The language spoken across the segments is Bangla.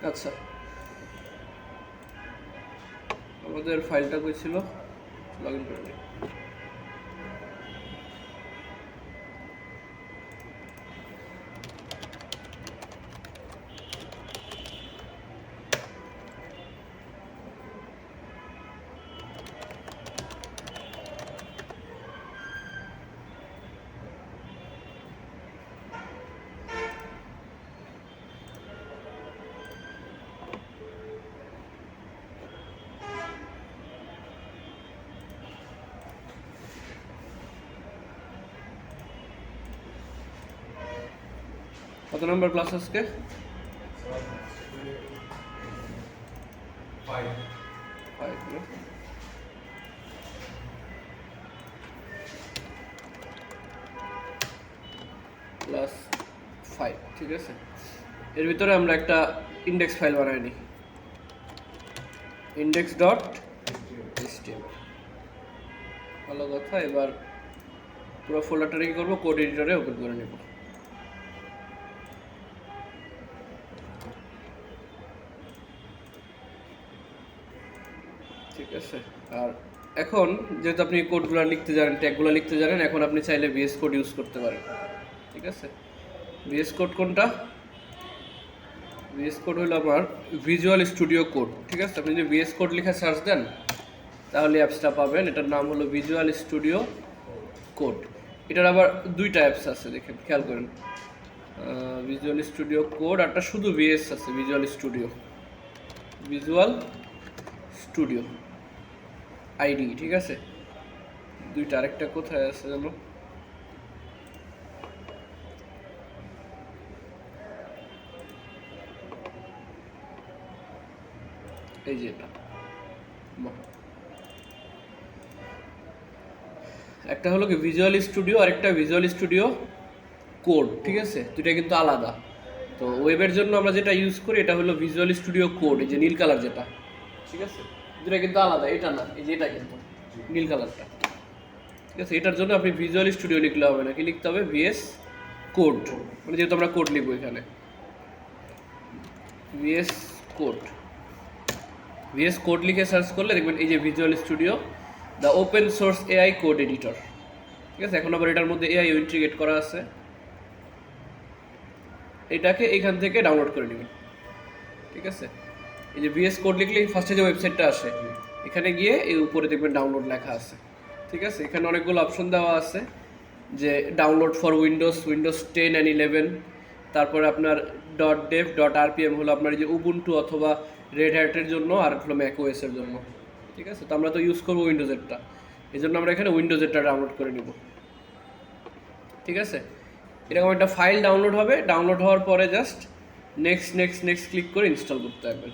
আচ্ছা, আমাদের ফাইলটা কই ছিল? লগ ইন করে নিই। কত নম্বর ক্লাস আজকে? 5 ক্লাস 5, ঠিক আছে। এর ভিতরে আমরা একটা ইন্ডেক্স ফাইল বানাই নিই, index.html। ভালো কথা। এবার পুরো ফোল্ডারটা কি করবো, কোড এডিটরে ওপেন করে নেব। ঠিক আছে। আর এখন যেহেতু আপনি কোডগুলো লিখতে জানেন, ট্যাগগুলো লিখতে জানেন, এখন আপনি চাইলে ভিএস কোড ইউজ করতে পারেন। ঠিক আছে। ভিএস কোড কোনটা? ভিএস কোড হলো আমার ভিজুয়াল স্টুডিও কোড। ঠিক আছে। আপনি যদি ভিএস কোড লিখে সার্চ দেন তাহলে অ্যাপসটা পাবেন। এটার নাম হলো ভিজুয়াল স্টুডিও কোড। এটার আবার দুইটা অ্যাপস আছে, দেখেন, খেয়াল করেন। ভিজুয়াল স্টুডিও কোড, আরটা শুধু ভিএস আছে, ভিজুয়াল স্টুডিও আইডি। ঠিক আছে। দুইটা, আরেকটা কোথায় আছে জানো? এই যে এটা, একটা হলো কি ভিজুয়াল স্টুডিও আর একটা ভিজুয়াল স্টুডিও কোড। ঠিক আছে। দুইটা কিন্তু আলাদা। তো ওয়েবের জন্য আমরা যেটা ইউজ করি এটা হলো ভিজুয়াল স্টুডিও কোড, এই যে নীল কালার যেটা। ঠিক আছে। দুইটা কিন্তু আলাদা, এটা না, এই যে এটা কিন্তু নীল কালারটা। ঠিক আছে। এটার জন্য আপনি ভিজুয়াল স্টুডিও লিখলে হবে না, কি লিখতে হবে? ভিএস কোড, মানে যেহেতু আমরা কোড লিখবো এখানে, ভিএস কোড লিখে সার্চ করলে দেখবেন এই যে visual studio the open source AI code editor. ঠিক আছে। এখন আবার এটার মধ্যে এআই ইন্টিগ্রেট করা আছে, এটাকে এখান থেকে ডাউনলোড করে নেবেন। ঠিক আছে। এই যে ভিএস কোড লিখলেই ফার্স্টে যে ওয়েবসাইটটা আসে, এখানে গিয়ে এই উপরে দেখবেন ডাউনলোড লেখা আছে। ঠিক আছে। এখানে অনেকগুলো অপশন দেওয়া আছে, যে ডাউনলোড ফর উইন্ডোজ 10 অ্যান্ড 11, তারপরে আপনার .dev.rpm হলো আপনার যে উবুন্টু অথবা রেড হ্যাটের জন্য, আর হলো ম্যাক ওএসের জন্য। ঠিক আছে। তো আমরা তো ইউজ করবো উইন্ডোজেরটা, এই জন্য আমরা এখানে উইন্ডোজেরটা ডাউনলোড করে নিব। ঠিক আছে। এরকম একটা ফাইল ডাউনলোড হবে, ডাউনলোড হওয়ার পরে জাস্ট নেক্সট ক্লিক করে ইনস্টল করতে হবে।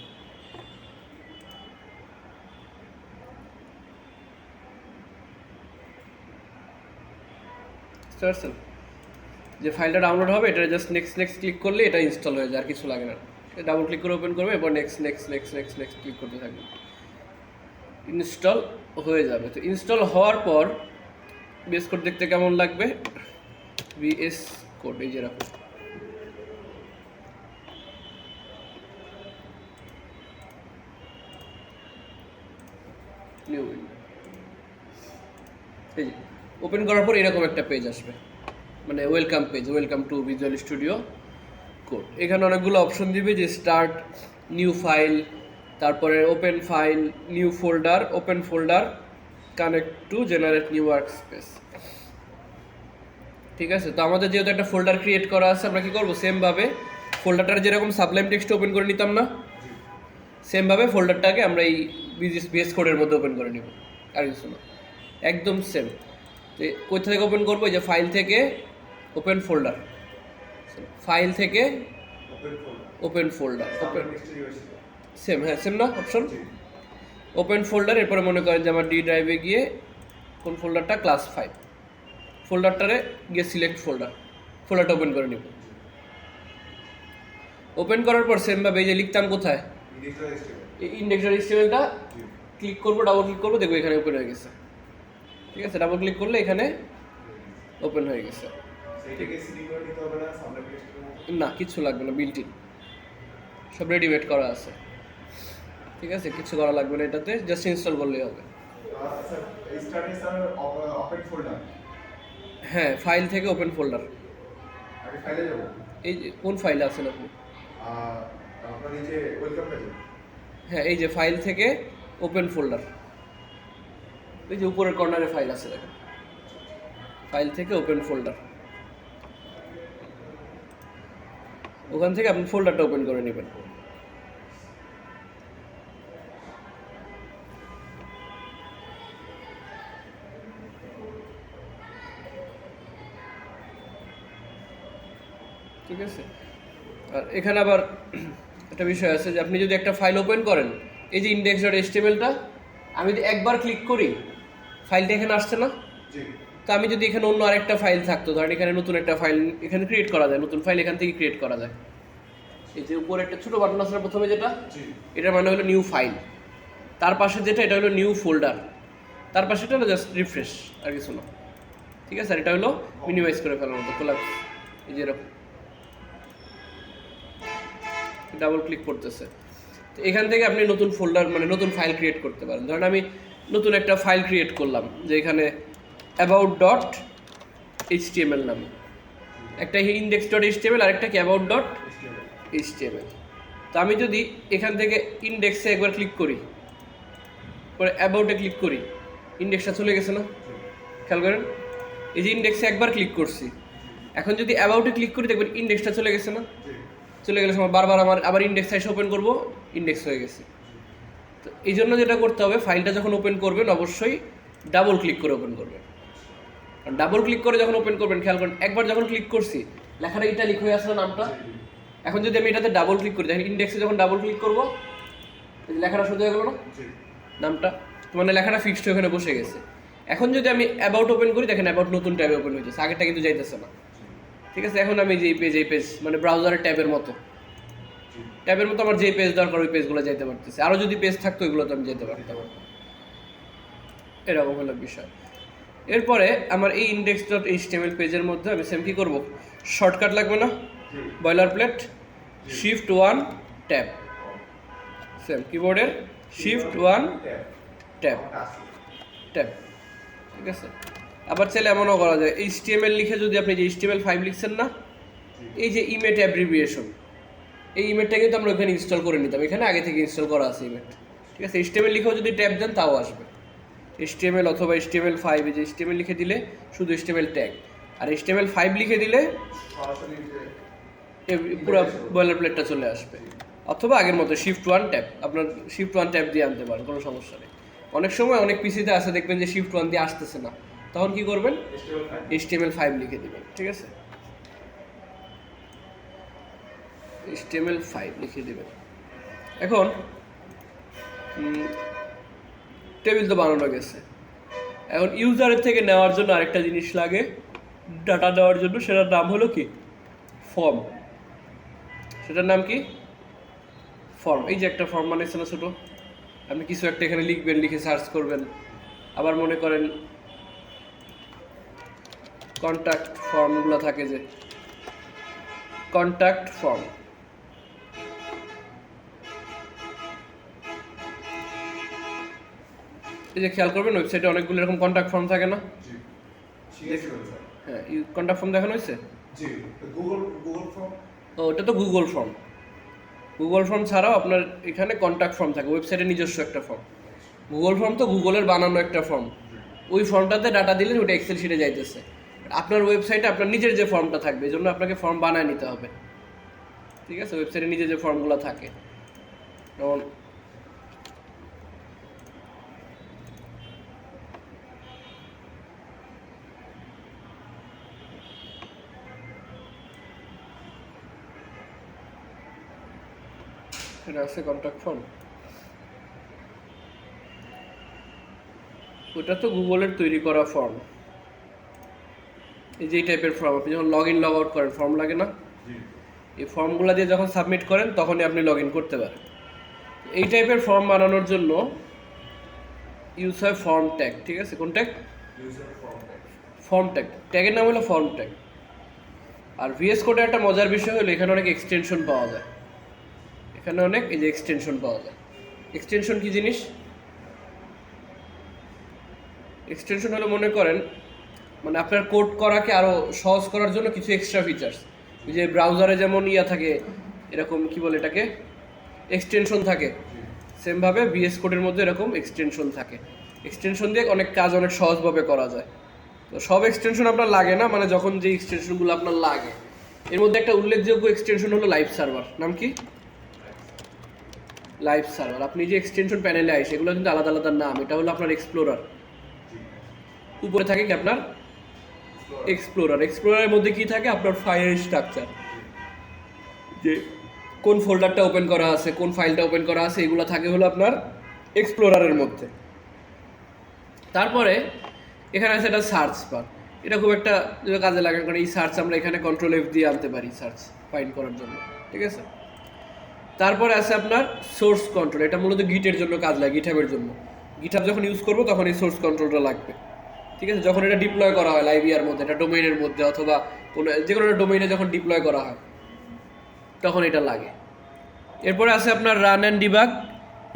যে ফাইলটা ডাউনলোড হবে এটা জাস্ট নেক্সট ক্লিক করলে এটা ইনস্টল হয়ে যায়, আর কিছু লাগে না। ডাবল ক্লিক করে ওপেন করবে, এরপর নেক্সট ক্লিক করতে থাকবে, ইনস্টল হয়ে যাবে। তো ইনস্টল হওয়ার পর ভিএস কোড দেখতে কেমন লাগবে? ভিএস কোড এই যে রাখো, নিউ উইন্ডো। এই যে ওপেন করার পর এরকম একটা পেজ আসবে, মানে welcome page, welcome to visual studio code. এখানে অনেকগুলো অপশন দিবে, যে স্টার্ট নিউ ফাইল, তারপরে open file, new folder, open folder, connect to generate new workspace. ঠিক আছে। তো আমাদের যেহেতু একটা ফোল্ডার ক্রিয়েট করা আছে, আমরা কি করবো, সেমভাবে ফোল্ডারটার যেরকম সাবলাইম টেক্সট ওপেন করে নিতাম না, সেমভাবে ফোল্ডারটাকে আমরা এই ভিএস কোডের মধ্যে ওপেন করে নিব, আর কিছু না, একদম সেম। তো কোথা থেকে ওপেন করবো? যে ফাইল থেকে ওপেন ফোল্ডার, ফাইল থেকে ওপেন ফোল্ডার, ওপেন সেম, হ্যাঁ সেম না অপশন, ওপেন ফোল্ডার। এরপরে মনে করেন যে আমার ডি ড্রাইভে গিয়ে কোন ফোল্ডারটা, ক্লাস 5 ফোল্ডারটারে গিয়ে সিলেক্ট ফোল্ডারটা ওপেন করে নিব। ওপেন করার পর সেমভাবে এই যে লিখতাম কোথায়, এই index.html-টা ক্লিক করবো, ডাবল ক্লিক করবো, দেখবো এখানে ওপেন হয়ে গেছে। ঠিক আছে। ডাবল ক্লিক করলে এখানে ওপেন হয়ে গেছে। না, কিছু লাগবে না, বিল্ট ইন। সব রেডিমেড করা আছে, ঠিক আছে, কিছু করা লাগবে না, এটাতে জাস্ট ইনস্টল করলেই হবে। স্যার এই স্টার্টে স্যার ওপেন ফোল্ডার, হ্যাঁ, ফাইল থেকে ওপেন ফোল্ডার। আগে ফাইলে যাব, এই যে কোন ফাইলে আছেন আপনি? আপনার এই যে ওয়েলকাম পেজে, হ্যাঁ, এই যে ফাইল থেকে ওপেন ফোল্ডার, এই যে উপরের কর্নারে ফাইল আছে দেখেন, ফাইল থেকে ওপেন ফোল্ডার, ওখান থেকে আপনি ফোল্ডারটা ওপেন করে নেবেন। ঠিক আছে, আর এখানে আবার একটা বিষয় আছে যে আপনি যদি একটা ফাইল ওপেন করেন, এই যে index.html-টা আমি যদি একবার ক্লিক করি ফাইলটা এখানে আসছে না, জি তো আমি যদি এখানে অন্য আরেকটা ফাইল থাকতো, ধরেন এখানে নতুন একটা ফাইল এখানে ক্রিয়েট করা যায়, নতুন ফাইল এখান থেকে ক্রিয়েট করা যায়। এই যে উপরে একটা ছোট বাটন আছে না প্রথমে যেটা, জি এটার মানে হলো নিউ ফাইল, তার পাশে যেটা এটা হলো নিউ ফোল্ডার, তার পাশে এটা হলো জাস্ট রিফ্রেশ, আর কিছু না। ঠিক আছে, আর এটা হলো মিনিমাইজ করে ফেলার মতো কোলাপস, এই যে এরকম ডাবল ক্লিক করতেছে। তো এখান থেকে আপনি নতুন ফোল্ডার মানে নতুন ফাইল ক্রিয়েট করতে পারেন। ধরেন আমি নতুন একটা ফাইল ক্রিয়েট করলাম, যে এখানে about.html নামে একটা index.html আর একটা কি about.html। তো আমি যদি এখান থেকে ইন্ডেক্সে একবার ক্লিক করি, পরে অ্যাবাউটে ক্লিক করি, ইন্ডেক্সটা চলে গেছে না, খেয়াল করেন, এই যে ইন্ডেক্সে একবার ক্লিক করছি, এখন যদি অ্যাবাউটে ক্লিক করি দেখবেন ইন্ডেক্সটা চলে গেছে না, চলে গেলে সময় বারবার আমার আবার ইন্ডেক্স এসে ওপেন করবো, ইন্ডেক্স হয়ে গেছে। তো এই জন্য যেটা করতে হবে, ফাইলটা যখন ওপেন করবেন অবশ্যই ডাবল ক্লিক করে ওপেন করবেন। কারণ ডাবল ক্লিক করে যখন ওপেন করবেন, খেয়াল করেন একবার যখন ক্লিক করছি লেখাটা ইটালিক হয়ে আসলো নামটা, এখন যদি আমি এটাতে ডাবল ক্লিক করি, দেখেন ইন্ডেক্সে যখন ডাবল ক্লিক করবো লেখাটা সোজা হয়ে গেল না নামটা, তো মানে লেখাটা ফিক্সড ওখানে বসে গেছে। এখন যদি আমি অ্যাবাউট ওপেন করি, দেখেন অ্যাবাউট নতুন ট্যাবে ওপেন হয়েছে, আগেরটা কিন্তু যাইতেছে না। ঠিক আছে, এখন আমি যে এই পেজ মানে ব্রাউজারের ট্যাবের মতো আমার যে পেজ দরকার ওই পেজগুলো যাইতে পারতেছে, আরও যদি পেজ থাকতো ওইগুলো তো আমি যেতে পারতাম, এরকম হলো বিষয়। এরপরে আমার এই index.html পেজের মধ্যে আমি সেম কি করব, শর্টকাট লাগবে না, boiler plate Shift+1 tab, same কিবোর্ডের Shift+1 ট্যাব, ঠিক আছে। আবার চাইলে এমনও করা যায়, HTML লিখে যদি আপনি যে HTML5 লিখছেন না, এই যে ইমেট অ্যাব্রিভিয়েশন, এই ইমেটটা কিন্তু আমরা ওখানে ইনস্টল করে নিতাম, এখানে আগে থেকে ইনস্টল করা আছে ইমেট। ঠিক আছে, HTML লিখেও যদি ট্যাব দেন তাও আসবে, HTML অথবা HTML5, এই যে HTML লিখে দিলে শুধু HTML ট্যাগ, আর HTML5 লিখে দিলে পুরো বয়লার প্লেটটা চলে আসবে। অথবা আগের মতো Shift+1 ট্যাব, আপনার Shift+1 ট্যাব দিয়ে আনতে পারেন, কোনো সমস্যা নেই। অনেক সময় অনেক পিসিতে আছে দেখবেন যে Shift+1 দিয়ে আসতেছে না, তখন কি করবেন, HTML5 লিখে দিবেন। ঠিক আছে, HTML5 লিখে দেবেন। এখন টেবিল তো বানানো গেছে, এখন ইউজারের থেকে নেওয়ার জন্য আরেকটা জিনিস লাগে, ডাটা দেওয়ার জন্য, সেটার নাম হলো কি, ফর্ম। সেটার নাম কি, ফর্ম। এই যে একটা ফর্ম বানাইছে না ছোটো, আপনি কিছু একটা এখানে লিখবেন, লিখে সার্চ করবেন। আবার মনে করেন কন্ট্যাক্ট ফর্মগুলো থাকে, যে কন্ট্যাক্ট ফর্ম, এই যে খেয়াল করবেন ওয়েবসাইটে অনেকগুলো এরকম কন্ট্যাক্ট ফর্ম থাকে না, হ্যাঁ, কন্ট্যাক্ট ফর্ম দেখানো হয়েছে, গুগল ফর্ম, ও ওটা তো গুগল ফর্ম। গুগল ফর্ম ছাড়াও আপনার এখানে কন্ট্যাক্ট ফর্ম থাকে, ওয়েবসাইটে নিজস্ব একটা ফর্ম। গুগল ফর্ম তো গুগলের বানানো একটা ফর্ম, ওই ফর্মটাতে ডাটা দিলে ওটা এক্সেল শিটে যাইতেছে। আপনার ওয়েবসাইটে আপনার নিজের যে ফর্মটা থাকবে, এই জন্য আপনাকে ফর্ম বানায় নিতে হবে। ঠিক আছে, ওয়েবসাইটে নিজে যে ফর্মগুলো থাকে, যেমন এখানে আছে কন্ট্যাক্ট ফর্ম, ওটা তো গুগলের তৈরি করা ফর্ম। এই যে এই টাইপের ফর্ম, আপনি যখন লগ ইন লগ আউট করেন ফর্ম লাগে না, এই ফর্মগুলো দিয়ে যখন সাবমিট করেন তখনই আপনি লগ ইন করতে পারেন। এই টাইপের ফর্ম বানানোর জন্য ইউজ হয় ফর্ম ট্যাগ। ঠিক আছে, কোন ট্যাগ, ফর্ম ট্যাগ, ট্যাগের নাম হলো ফর্ম ট্যাগ। আর ভিএস কোডে একটা মজার বিষয় হলো এখানে অনেক এক্সটেনশন পাওয়া যায়। এখানে অনেক এই যে এক্সটেনশন পাওয়া যায়। এক্সটেনশন কি জিনিস? এক্সটেনশন হলো মনে করেন মানে আপনার কোড করাকে আরো সহজ করার জন্য কিছু এক্সট্রা ফিচার্স। ওই যে ব্রাউজারে যেমন থাকে এরকম কি বলে এটাকে এক্সটেনশন থাকে, সেমভাবে ভিএস কোডের মধ্যে এরকম এক্সটেনশন থাকে। এক্সটেনশন দিয়ে অনেক কাজ অনেক সহজভাবে করা যায়। তো সব এক্সটেনশন আপনার লাগে না, মানে যখন যে এক্সটেনশনগুলো আপনার লাগে। এর মধ্যে একটা উল্লেখযোগ্য এক্সটেনশন হলো লাইভ সার্ভার। নাম কি? Live server. আপনি যে এক্সটেনশন প্যানেলে আসে এগুলো কিন্তু আলাদা আলাদা নাম। এটা হলো আপনার এক্সপ্লোরার। উপরে থাকে কি আপনার এক্সপ্লোরার। এক্সপ্লোরারের মধ্যে কি থাকে? আপনার ফাইল স্ট্রাকচার, যে কোন ফোল্ডারটা ওপেন করা আছে, কোন ফাইলটা ওপেন করা আছে, এগুলো থাকে হলো আপনার এক্সপ্লোরারের মধ্যে। তারপরে এখানে আছে একটা সার্চ বার। এটা খুব একটা কাজে লাগে, কারণ এই সার্চ আমরা এখানে কন্ট্রোল এফ দিয়ে আনতে পারি সার্চ ফাইন্ড করার জন্য, ঠিক আছে। তারপরে আছে আপনার সোর্স কন্ট্রোল। এটা মূলত গিটের জন্য কাজ লাগে, গিটহাবের জন্য। গিটহাব যখন ইউজ করবো তখন এই সোর্স কন্ট্রোলটা লাগবে, ঠিক আছে। যখন এটা ডিপ্লয় করা হয় লাইভিয়ার মধ্যে, এটা ডোমেইনের মধ্যে অথবা কোনো যে কোনো একটা ডোমেইনে যখন ডিপ্লয় করা হয় তখন এটা লাগে। এরপরে আছে আপনার run and debug.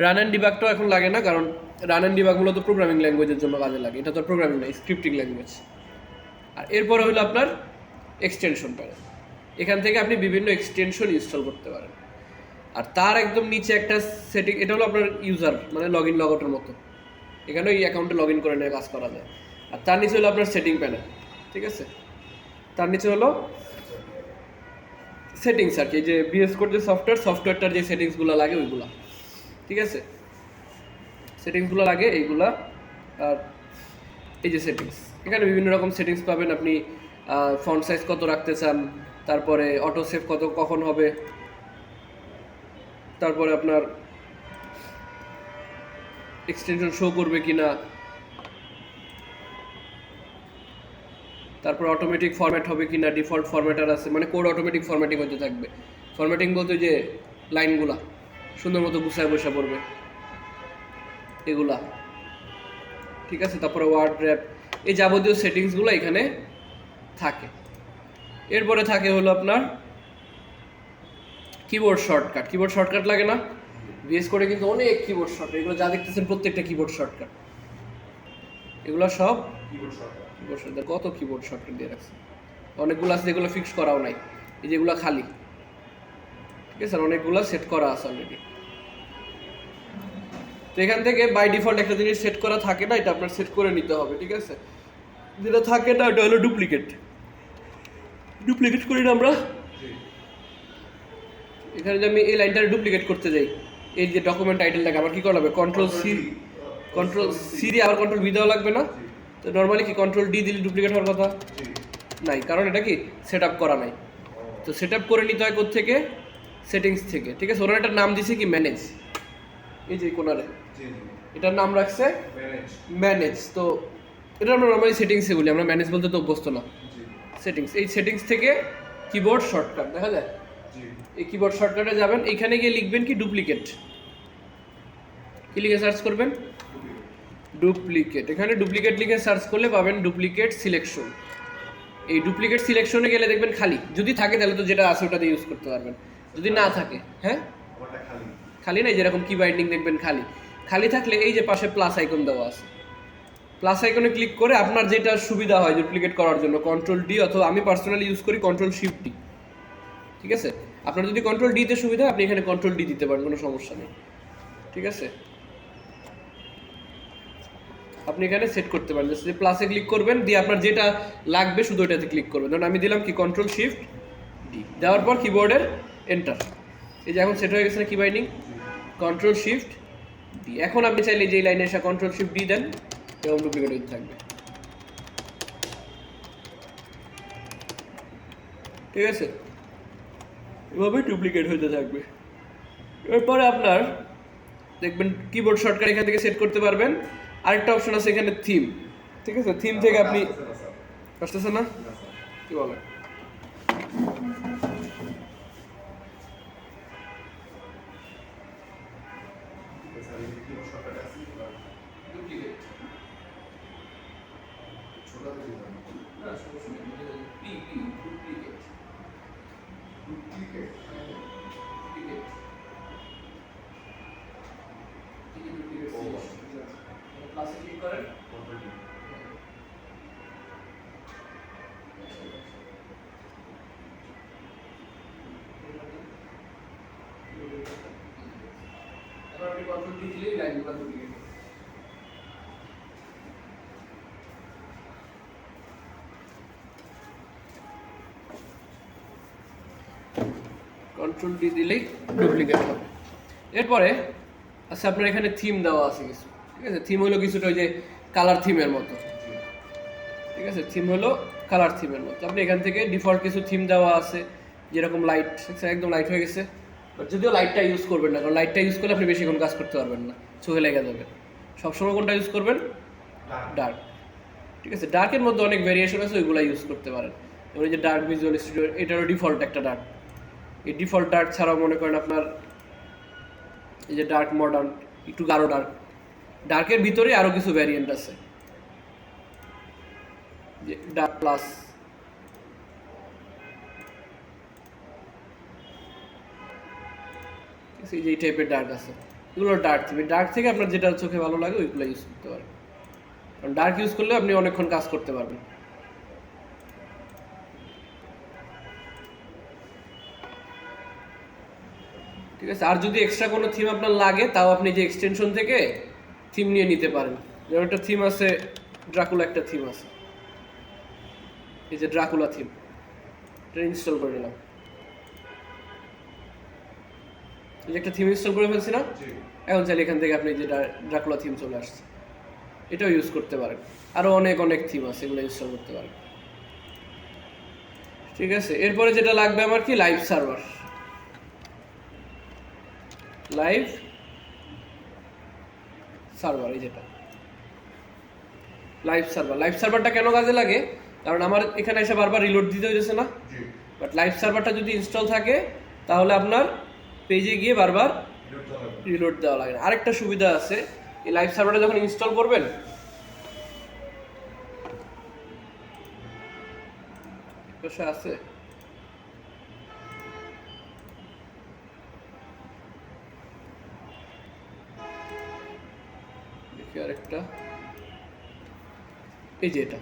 Run and ডিবাগটাও এখন লাগে না, কারণ রান অ্যান্ড ডিবাগ মূলত প্রোগ্রামিং ল্যাঙ্গুয়েজের জন্য কাজে লাগে। এটা তো প্রোগ্রামিং না, স্ক্রিপ্টিং ল্যাঙ্গুয়েজ। আর এরপরে হলো আপনার এক্সটেনশন প্যানেল। এখান থেকে আপনি বিভিন্ন এক্সটেনশন ইনস্টল করতে পারেন। আর তার একদম নিচে একটা সেটিং, এটা হলো আপনার ইউজার, মানে লগ ইন লগ আউটের মতো। এখানে এই অ্যাকাউন্টে লগ ইন করে নিয়ে কাজ করা যায়। আর তার নিচে হলো আপনার সেটিং প্যানেল, ঠিক আছে। তার নিচে হলো সেটিংস আর কি, যে ভিএস কোড যে সফটওয়্যারটার যে সেটিংসগুলো লাগে ওইগুলা, ঠিক আছে। সেটিংসগুলো লাগে এইগুলা। আর এই যে সেটিংস, এখানে বিভিন্ন রকম সেটিংস পাবেন আপনি। ফন্ট সাইজ কত রাখতে চান, তারপরে অটো সেভ কত কখন হবে, তারপরে আপনার এক্সটেনশন শো করবে কিনা, তারপর অটোমেটিক ফরম্যাট হবে কিনা, ডিফল্ট ফরম্যাটার আছে, মানে কোড অটোমেটিক ফরম্যাটিং হতে থাকবে। ফরম্যাটিং বলতে যে লাইনগুলা সুন্দর মতো গুছায় বসা পড়বে এগুলা, ঠিক আছে। তারপরে ওয়ার্ড র্যাপ, এই যাবতীয় সেটিংসগুলো এখানে থাকে। এরপরে থাকে হলো আপনার কিবোর্ড শর্টকাট। কিবোর্ড শর্টকাট লাগে না? ভিএস কোডে কিন্তু অনেক কিবোর্ড শর্টকাট, এগুলো যা দেখতেছেন প্রত্যেকটা কিবোর্ড শর্টকাট। এগুলো সব কিবোর্ড শর্টকাট। কত কিবোর্ড শর্টকাট দিয়ে রাখছে, অনেকগুলো আছে যেগুলো ফিক্স করাও নাই, এই যেগুলো খালি, ঠিক আছে। অনেকগুলো সেট করা আছে অলরেডি। তো এখান থেকে বাই ডিফল্ট একটা জিনিস সেট করা থাকে না, এটা আপনার সেট করে নিতে হবে, ঠিক আছে। যেটা থাকে না ওটা হলো ডুপ্লিকেট। ডুপ্লিকেট করি না আমরা, এখানে যে আমি এই লাইনটা ডুপ্লিকেট করতে যাই, এই যে ডকুমেন্ট টাইটেলটাকে আবার কি করা হবে, কন্ট্রোল সি দিয়ে আবার কন্ট্রোল ভি দেওয়া লাগবে না? তো নর্মালি কি কন্ট্রোল ডি দিলে ডুপ্লিকেট হওয়ার কথা নাই, কারণ এটা কি সেট আপ করা নাই। তো সেট আপ করে নিতে হয় কোত্থেকে? সেটিংস থেকে, ঠিক আছে। ওরা এটার নাম দিছে কি ম্যানেজ, এই যে কোনারে এটার নাম রাখছে ম্যানেজ। তো এটা আমরা নর্মালি সেটিংসে বলি, আমরা ম্যানেজ বলতে তো অভ্যস্ত না। সেটিংস, এই সেটিংস থেকে কিবোর্ড শর্টকাট দেখা যায়, এই কিবোর্ড শর্টকাটে যাবেন, এইখানে গিয়ে লিখবেন কি ডুপ্লিকেট। কি লিখে সার্চ করবেন? ডুপ্লিকেট। এখানে ডুপ্লিকেট লিখে সার্চ করলে পাবেন ডুপ্লিকেট সিলেকশন। এই ডুপ্লিকেট সিলেকশনে গেলে দেখবেন খালি, যদি থাকে তাহলে তো যেটা আছে ওটা দিয়ে ইউজ করতে পারবেন, যদি না থাকে হ্যাঁ খালি নাই, যেরকম কি বাইন্ডিং দেখবেন খালি। খালি থাকলে এই যে পাশে প্লাস আইকন দেওয়া আছে, প্লাস আইকনে ক্লিক করে আপনার যেটা সুবিধা হয় ডুপ্লিকেট করার জন্য কন্ট্রোল ডি, অথবা আমি পার্সোনালি ইউজ করি কন্ট্রোল শিফট ডি, ঠিক আছে। আপনার যদি কন্ট্রোল ডিতে সুবিধা হয় আপনি এখানে কন্ট্রোল ডি দিতে পারেন, কোনো সমস্যা নেই, ঠিক আছে। আপনি এখানে সেট করতে পারেন, যে প্লাসে ক্লিক করবেন, দিয়ে আপনার যেটা লাগবে শুধু ওইটাতে ক্লিক করবেন। ধরুন আমি দিলাম কি কন্ট্রোল শিফট ডি, দেওয়ার পর কিবোর্ডের এন্টার। এই যে এখন সেট হয়ে গেছে না কি বাইন্ডিং, কন্ট্রোল শিফট ডি। এখন আপনি চাইলে যে লাইনে এসে কন্ট্রোল শিফট ডি দেন, এবং ডুপ্লিকেট হতে থাকবে, ঠিক আছে। এভাবে ডুপ্লিকেট হতে থাকবে। এরপরে আপনার দেখবেন কিবোর্ড শর্টকাট এখান থেকে সেট করতে পারবেন। আরেকটা অপশন আছে এখানে থিম, ঠিক আছে। থিম থেকে আপনি আসতেছে না কি বলে, আপনি কন্ট্রোল ডি দিলেই লাইনগুলো ডুপ্লিকেট হবে। কন্ট্রোল ডি দিলেই ডুপ্লিকেট হবে। এরপরে আচ্ছা আপনার এখানে থিম দেওয়া আছে কিছু, ঠিক আছে? থিম হলো কিছুটা ওই যে কালার থিমের মতো, ঠিক আছে? থিম হলো কালার থিমের মতো। আপনি এখান থেকে ডিফল্ট কিছু থিম দেওয়া আছে, যেরকম লাইট, একদম লাইট হয়ে গেছে। বাট যদিও লাইটটা ইউজ করবেন না, কারণ লাইটটা ইউজ করলে আপনি বেশিক্ষণ কাজ করতে পারবেন না, চোখে লেগে যাবে। সবসময় কোনটা ইউজ করবেন? ডার্ক, ঠিক আছে? ডার্কের মধ্যে অনেক ভেরিয়েশন আছে, ওইগুলো ইউজ করতে পারেন। যেমন এই যে ডার্ক ভিজুয়াল স্টুডিও, এটারও ডিফল্ট একটা ডার্ক। এই ডিফল্ট ডার্ক ছাড়াও মনে করেন আপনার এই যে ডার্ক মডার্ন, একটু গাঢ় ডার্ক, ডার্কের ভিতরে আরও কিছু ভ্যারিয়েন্ট আছে, যে ডার্ক প্লাস, এই যে এই টাইপের ডার্ক আছে, এগুলো ডার্ক থেকে আপনার যেটা চোখে ভালো লাগে ওইগুলো ইউজ করতে পারেন। কারণ ডার্ক ইউজ করলে আপনি অনেকক্ষণ কাজ করতে পারবেন। ঠিক আছে? আর যদি এক্সট্রা কোনো থিম আপনার লাগে, তাও আপনি যে এক্সটেনশন থেকে থিম নিয়ে নিতে পারেন। যেমন একটা থিম আছে, ড্রাকুলা একটা থিম আছে, এই যে ড্রাকুলা থিম, এটা ইনস্টল করে নিলাম। এই যে একটা থিম ইনস্টল করে ফেলছি না, এখন চাইলে এখান থেকে আপনি যে ড্রাকুলা থিম চলে আসছে, এটাও ইউজ করতে পারেন। আরও অনেক অনেক থিম আছে, এগুলো ইনস্টল করতে পারেন। ঠিক আছে? এরপরে যেটা লাগবে আমার কি, লাইভ সার্ভার। লাইভ সার্ভার, এই যেটা লাইভ সার্ভার। লাইভ সার্ভারটা কেন কাজে লাগে? কারণ আমার এখানে এসে বারবার রিলোড দিতে হইতেছে না। বাট লাইভ সার্ভারটা যদি ইনস্টল থাকে, তাহলে আপনার পেজে গিয়ে বারবার রিলোড দেওয়া লাগে না। আরেকটা সুবিধা আছে, এই লাইভ সার্ভারটা যখন ইনস্টল করবেন, আছে দেখি আরেকটা, এই যে এটা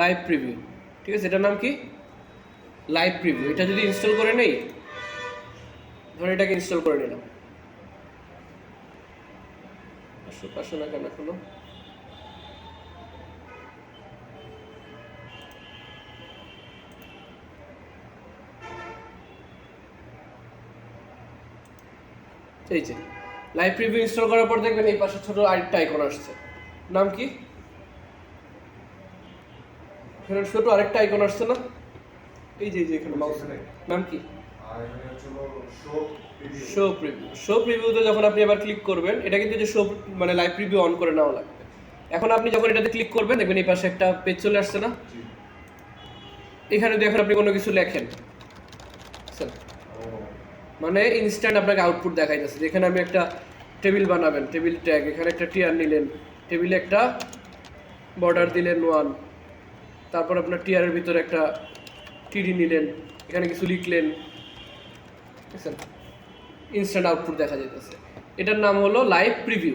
লাইভ প্রিভিউ, ঠিক আছে? এটার নাম কি, লাইভ প্রিভিউ। এটা যদি ইনস্টল করে নেই, ধরুন এটাকে ইনস্টল করে নিলাম, আসো না কেন এখনো, এই যে লাইভ প্রিভিউ ইনস্টল করার পর দেখবেন এই পাশে ছোট আরেকটা আইকন আসছে, নাম কি, এখানে ছোট আরেকটা আইকন আসছে না, এই যে এখানে মাউস, নাম কি, শো প্রিভিউ। শো প্রিভিউতে যখন আপনি আবার ক্লিক করবেন, এটা কিন্তু যে শো মানে লাইভ প্রিভিউ অন করে নেওয়া লাগবে। এখন আপনি যখন এটাতে ক্লিক করবেন, দেখবেন এই পাশে একটা পেজ চলে আসছে না, এখানে যদি এখন আপনি কোনো কিছু লেখেন, মানে ইনস্ট্যান্ট আপনাকে আউটপুট দেখাই যাচ্ছে। যেখানে আমি একটা টেবিল বানাবেন, টেবিল ট্যাগ, এখানে একটা টিয়ার নিলেন, টেবিলে একটা বর্ডার দিলেন 1, তারপর আপনার টিয়ারের ভিতরে একটা টিডি নিলেন, এখানে কিছু লিখলেন, বুঝছেন? ইনস্ট্যান্ট আউটপুট দেখা যাইতেছে। এটার নাম হলো লাইভ প্রিভিউ।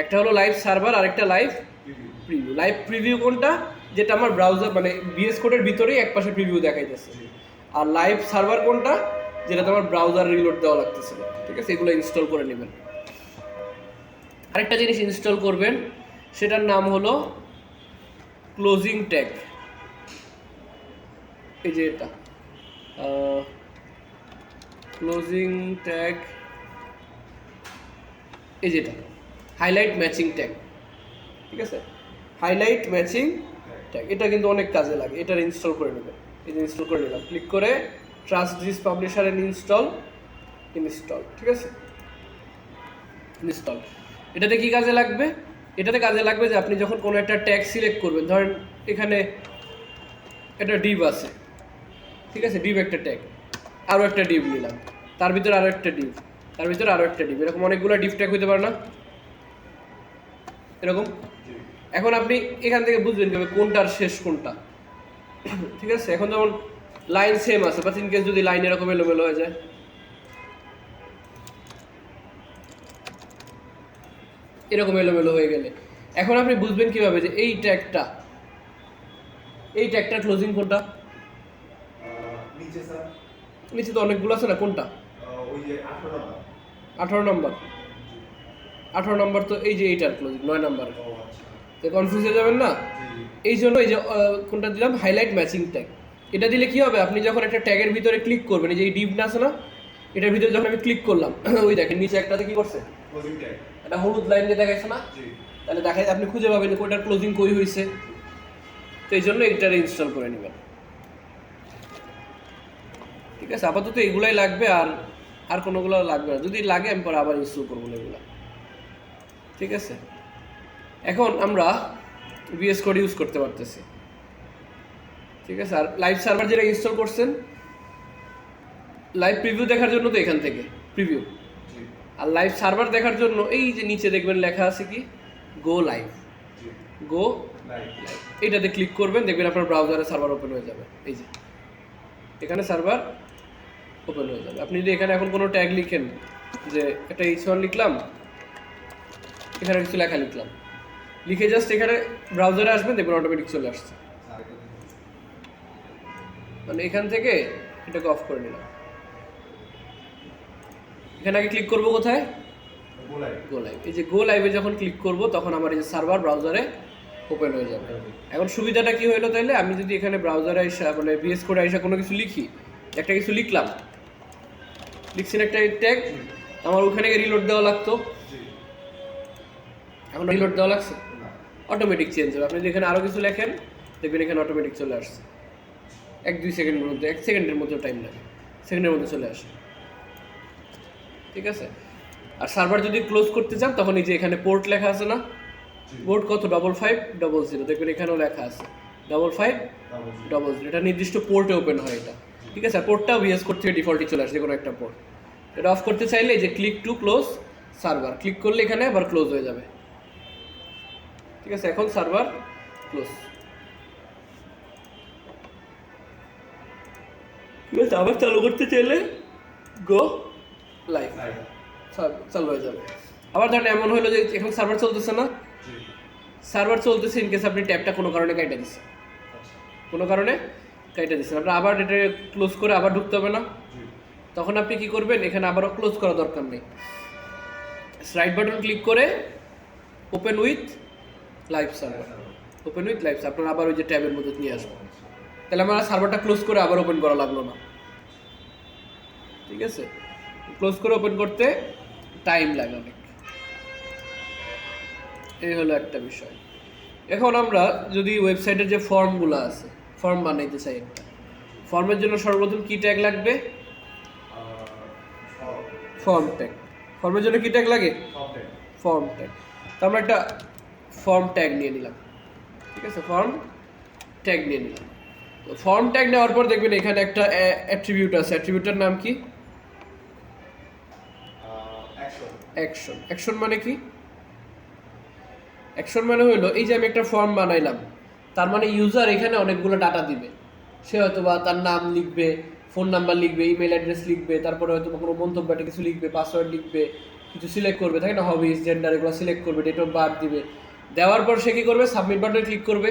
একটা হলো লাইভ সার্ভার, আর একটা লাইভ প্রিভিউ। লাইভ প্রিভিউ কোনটা, যেটা আমার ব্রাউজার মানে বিএস কোডের ভিতরেই একপাশে প্রিভিউ দেখাইতেছে। আর লাইভ সার্ভার কোনটা, যেটা তোমার ব্রাউজার রিলোড দেওয়া লাগতেছিল। ঠিক আছে? এগুলো ইনস্টল করে নেবেন। আরেকটা জিনিস ইনস্টল করবেন, সেটার নাম হলো ক্লোজিং ট্যাগ। এই যে এটা ক্লোজিং ট্যাগ, এই যেটা হাইলাইট ম্যাচিং ট্যাগ। ঠিক আছে? হাইলাইট ম্যাচিং ট্যাগ, এটা কিন্তু অনেক কাজে লাগে। এটার ইনস্টল করে নেবেন। এই যে ইনস্টল করে নিলাম, ক্লিক করে trust this publisher and install. ঠিক আছে? ইনস্টল। এটাতে কি কাজে লাগবে? এটাতে কাজে লাগবে যে আপনি যখন কোনো একটা ট্যাগ সিলেক্ট করবেন, ধরেন এখানে একটা ডিভ আছে, ঠিক আছে? ডিভ একটা ট্যাগ, আরও একটা ডিভ নিলাম, তার ভিতরে আরও একটা ডিভ, তার ভিতরে আরও একটা ডিভ, এরকম অনেকগুলো ডিভ ট্যাগ হইতে পারে না এরকম? এখন আপনি এখান থেকে বুঝবেন কিভাবে কোনটার শেষ কোনটা। ঠিক আছে? এখন যেমন লাইন সেম আছে, বাট ইন কেস যদি লাইন এরকম এলোমেলো হয়ে যায়, এরকম এলোমেলো হয়ে গেলে এখন আপনি বুঝবেন কিভাবে যে এই ট্যাগটার ক্লোজিং কোনটা? নিচে স্যার নিচে তো অনেকগুলো আছে না, কোনটা? ওই যে 18 নম্বর। 18 নম্বর। 18 নম্বর তো এই যে এইটার ক্লোজিং 9 নম্বর। ও আচ্ছা। তো কনফিউজ হয়ে যাবেন না? জি এই জন্য এই যে কোনটা দিলাম, হাইলাইট ম্যাচিং ট্যাগ। এটা দিলে কি হবে, আপনি যখন একটা ট্যাগের ভিতরে ক্লিক করবেন, এই যে এই ডিপ না আছে না, এটার ভিতরে যখন আমি ক্লিক করলাম ওই দেখেন নিচে একটাতে কি করছে, ক্লোজিং ট্যাগ। একটা হলুদ লাইন দিয়ে দেখাইছে না, জি তাহলে দেখাই আপনি খুঁজে পাবেন যে কোনটার ক্লোজিং কই হয়েছে। তো এই জন্য এইটার ইনস্টল করে নেবেন। ঠিক আছে, আপাতত এগুলাই লাগবে, আর কোনোগুলো লাগবে না। যদি লাগে আমি পরে আবার ইনস্টল করবো না এগুলো। ঠিক আছে, এখন আমরা VS কোড ইউজ করতে পারতেছি। ঠিক আছে, আর লাইভ সার্ভার যেটা ইনস্টল করছেন, লাইভ প্রিভিউ দেখার জন্য তো এখান থেকে প্রিভিউ, জি আর লাইভ সার্ভার দেখার জন্য এই যে নিচে দেখবেন লেখা আছে কি, গো লাইভ। জি গো লাইভ। লাইভ এইটাতে ক্লিক করবেন, দেখবেন আপনার ব্রাউজারে সার্ভার ওপেন হয়ে যাবে। এই যে এখানে সার্ভার ওপেন হয়ে যাবে। আপনি যদি এখানে এখন কোনো ট্যাগ লিখেন, যে একটা H1 লিখলাম, এখানে কিছু লেখা লিখলাম, লিখে জাস্ট এখানে ব্রাউজারে আসবেন, দেখবেন অটোমেটিক চলে আসছে। মানে এখান থেকে এটাকে অফ করে নিলাম। এখানে আগে ক্লিক করবো কোথায়, গো লাইভ। গো লাইভ। এই যে গো লাইভে যখন ক্লিক করব তখন আমার এই যে সার্ভার ব্রাউজারে ওপেন হয়ে যাবে। এখন সুবিধাটা কি হলো তাইলে, আমি যদি এখানে ব্রাউজারে আইসা মানে VS কোডে আইসা কোনো কিছু লিখি, একটা কিছু লিখলাম, লিখছেন একটা ট্যাগ, আমার ওখানে রিলোড দেওয়া লাগতো, জি এখন রিলোড দেওয়া লাগছে, না অটোমেটিক চেঞ্জ হবে। আপনি যদি এখানে আরও কিছু লেখেন, দেখবেন এখানে অটোমেটিক চলে আসছে। 1-2 সেকেন্ডের মধ্যে, 1 সেকেন্ডের মধ্যে টাইম লাগে, সেকেন্ডের মধ্যে চলে আসে। ঠিক আছে, আর সার্ভার যদি ক্লোজ করতে চান তখন এই যে এখানে পোর্ট লেখা আছে না, পোর্ট কত, 5500, দেখবেন এখানেও লেখা আছে 5500, এটা নির্দিষ্ট পোর্টে ওপেন হয় এটা। ঠিক আছে, আর পোর্টটাও VS কোড থেকে ডিফল্টই চলে আসে, যে কোনো একটা পোর্ট। এটা অফ করতে চাইলে এই যে click to close server, click করলে এখানে আবার ক্লোজ হয়ে যাবে। ঠিক আছে, এখন সার্ভার ক্লোজ। ঠিক আছে, আবার চালু করতে চাইলে গো লাইভ, লাইভ। চালু হয়ে যাবে। আবার ধরেন এমন হলো যে এখন সার্ভার চলতেছে না, জি সার্ভার চলতেছে, ইনকেস আপনি ট্যাবটা কোনো কারণে কাইটা দিচ্ছেন, আচ্ছা কোনো কারণে কাইটা দিচ্ছেন, আপনার আবার এটা ক্লোজ করে আবার ঢুকতে হবে না। জি তখন আপনি কি করবেন, এখানে আবারও ক্লোজ করা দরকার নেই, রাইট বাটন ক্লিক করে open with live server, open with live, আপনার আবার ওই যে ট্যাবের মধ্যে নিয়ে আসবো। তাহলে আমার সার্ভারটা ক্লোজ করে আবার ওপেন করা লাগলো না। ঠিক আছে, ক্লোজ করে ওপেন করতে টাইম লাগে অনেক, এই হলো একটা বিষয়। এখন আমরা যদি ওয়েবসাইটের যে ফর্মগুলো আছে, ফর্ম বানাইতে চাই একটা, ফর্মের জন্য সর্বপ্রথম কি ট্যাগ লাগবে, ফর্ম ট্যাগ। ফর্মের জন্য কি ট্যাগ লাগে, ফর্ম ট্যাগ। তো আমরা একটা ফর্ম ট্যাগ নিয়ে নিলাম। ঠিক আছে, ফর্ম ট্যাগ নিয়ে নিলাম। তো ফর্ম ট্যাগ নেওয়ার পর দেখবেন এখানে একটা অ্যাট্রিবিউট আছে, অ্যাট্রিবিউটটার নাম কি, অ্যাকশন। অ্যাকশন মানে কি, অ্যাকশন মানে হলো এই যে আমি একটা ফর্ম বানাইলাম, তার মানে ইউজার এখানে অনেকগুলো ডাটা দিবে। সে হয়তো বা তার নাম লিখবে, ফোন নাম্বার লিখবে, ইমেল অ্যাড্রেস লিখবে, তারপরে হয়তো কোনো মন্তব্য একটা কিছু লিখবে, পাসওয়ার্ড লিখবে, কিছু সিলেক্ট করবে, থাকে না, হবিস, জেন্ডার, এগুলো সিলেক্ট করবে, ডেট অফ বার্থ দিবে। দেওয়ার পর সে কী করবে, সাবমিট বাটনে ক্লিক করবে।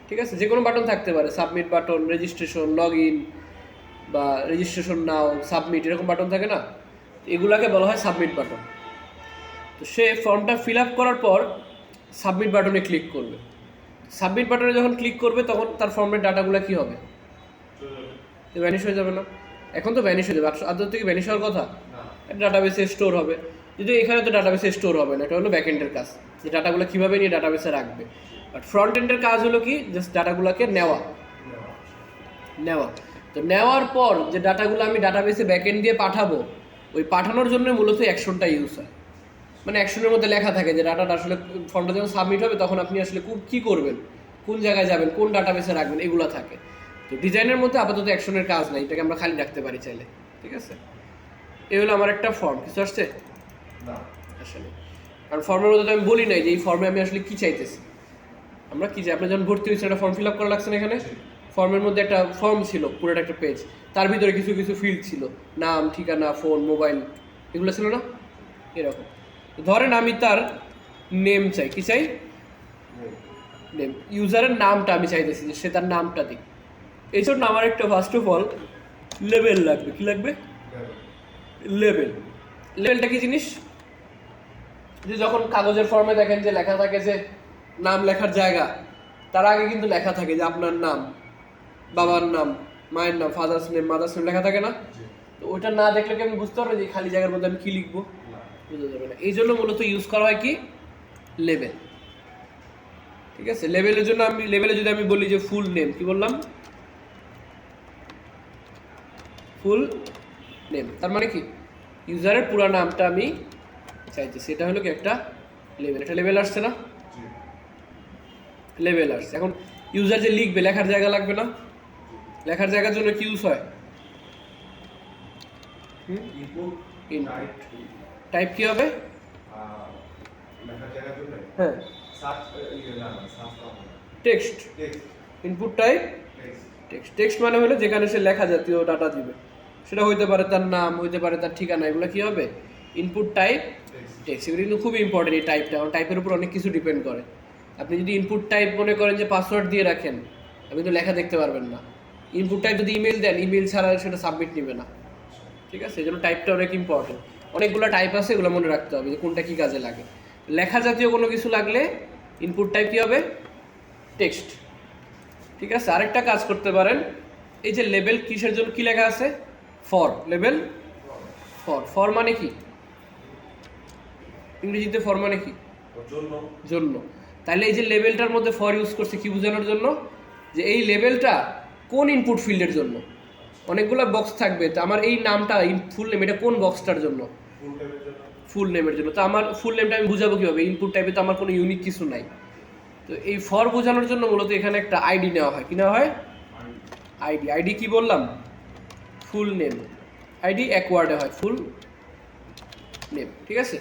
ঠিক আছে, যে কোনো বাটন থাকতে পারে, submit button, registration, log in বা রেজিস্ট্রেশন নাও, সাবমিট, এরকম বাটন থাকে না, এগুলাকে বলা হয় সাবমিট বাটন। তো সে ফর্মটা ফিল আপ করার পর সাবমিট বাটনে ক্লিক করবে। সাবমিট বাটনে যখন ক্লিক করবে তখন তার ফর্মের ডাটাগুলো কী হবে, তো ভ্যানিশ হয়ে যাবে না? এখন তো ভ্যানিশ হয়ে যাবে, আদৌ থেকে ভ্যানিশ হওয়ার কথা, ডাটাবেসে স্টোর হবে। যদি এখানে তো ডাটাবেসে স্টোর হবে না, এটা হলো ব্যাক এন্ডের কাজ, যে ডাটাগুলো কীভাবে নিয়ে ডাটাবেসে রাখবে। বাট ফ্রন্ট এন্ডের কাজ হলো কি, জাস্ট ডাটাগুলোকে নেওয়া। তো নেওয়ার পর যে ডাটাগুলো আমি ডাটাবেসে ব্যাক এন্ড দিয়ে পাঠাবো, ওই পাঠানোর জন্য মূলত অ্যাকশনটা ইউজ হয়। মানে অ্যাকশনের মধ্যে লেখা থাকে যে ডাটাটা আসলে ফর্মটা যখন সাবমিট হবে তখন আপনি আসলে কী করবেন, কোন জায়গায় যাবেন, কোন ডাটাবেসে রাখবেন, এগুলো থাকে। তো ডিজাইনের মধ্যে আপাতত অ্যাকশনের কাজ নাই, এটাকে আমরা খালি রাখতে পারি চাইলে। ঠিক আছে, এই হলো আমার একটা ফর্ম। কিছু আসছে আসলে, কারণ ফর্মের মধ্যে তো আমি বলি নাই যে এই ফর্মে আমি আসলে কী চাইতেছি, আমরা কী চাই। আপনার যখন ভর্তি হয়েছে একটা ফর্ম ফিল আপ করা লাগছে না, এখানে ফর্মের মধ্যে একটা ফর্ম ছিল, পুরোটা একটা পেজ, তার ভিতরে কিছু কিছু ফিল্ড ছিল, নাম, ঠিকানা, ফোন, মোবাইল, এগুলো ছিল না, এরকম। ধরেন আমি তার নেম চাই, কি চাই, নেম, ইউজারের নামটা আমি চাইতেছি যে সে তার নামটা দিক। এই জন্য আমার একটা ফার্স্ট অফ অল লেবেল লাগবে। কি লাগবে? লেবেল। লেবেলটা কি জিনিস? যে যখন কাগজের ফর্মে দেখেন যে লেখা থাকে যে নাম লেখার জায়গা, তার আগে কিন্তু লেখা থাকে যে আপনার নাম, বাবার নাম, মায়ের নাম, ফাদার্স নেম, মাদার্স নেম লেখা থাকে না? তো ওইটা না দেখলে কি আমি বুঝতে পারবো যে খালি জায়গার মধ্যে আমি কি লিখবো? বুঝতে যাবে না। এই জন্য মূলত ইউজ করা হয় কি লেবেল। ঠিক আছে, লেবেলের জন্য আমি লেবেলে যদি আমি বলি যে ফুল নেম, কি বললাম? ফুল নেম, তার মানে কি ইউজারের পুরো নামটা আমি চাইতেছি। এটা হলো কি একটা লেবেল। এটা লেবেল আসছে না? লেবেল আসছে। এখন ইউজার যে লিখবে, লেখার জায়গা লাগবে না? লেখার জায়গার জন্য কি ইউজ হয়? ইনপুট টাইপ কি হবে? লেখার জায়গা জন্য হ্যাঁ, সার্চ না search text. Text input type text. Text মানে হলো যেখানে সে লেখা জাতীয় ডাটা দিবে, সেটা হইতে পারে তার নাম, হইতে পারে তার ঠিকানা, এগুলো কি হবে? Input type text. এগুলো কিন্তু খুবই ইম্পর্টেন্ট এই টাইপটা, কারণ টাইপের উপর অনেক কিছু ডিপেন্ড করে। আপনি যদি ইনপুট টাইপ মনে করেন যে পাসওয়ার্ড দিয়ে রাখেন, আপনি তো লেখা দেখতে পারবেন না। ইনপুট টাইপ যদি ইমেল দেন, ইমেল ছাড়া সেটা সাবমিট নেবে না। ঠিক আছে, এই জন্য টাইপটা অনেক ইম্পর্টেন্ট। অনেকগুলো টাইপ আছে, এগুলো মনে রাখতে হবে যে কোনটা কী কাজে লাগে। লেখা জাতীয় কোনো কিছু লাগলে ইনপুট টাইপ কী হবে? টেক্সট। ঠিক আছে, আরেকটা কাজ করতে পারেন, এই যে লেবেল কিসের জন্য কি লেখা আছে? ফর। Label for. ফর মানে কি? ইংরেজিতে ফর মানে কি? জন্য। তাহলে এই যে লেবেলটার মধ্যে ফর ইউজ করছে কি বোঝানোর জন্য? যে এই লেবেলটা কোন ইনপুট ফিল্ডের জন্য। অনেকগুলো বক্স থাকবে, তো আমার এই নামটা ফুল নেম, এটা কোন বক্সটার জন্য? ফুল নেমের জন্য। তো আমার ফুল নেমটা আমি বুঝাবো কীভাবে? ইনপুট টাইপে তো আমার কোনো ইউনিক কিছু নাই। তো এই ফর বোঝানোর জন্য মূলত এখানে একটা আইডি নেওয়া হয়। কি নেওয়া হয়? আইডি। আইডি কি বললাম? Full name. আইডি এক ওয়ার্ডে হয়, ফুল নেম। ঠিক আছে,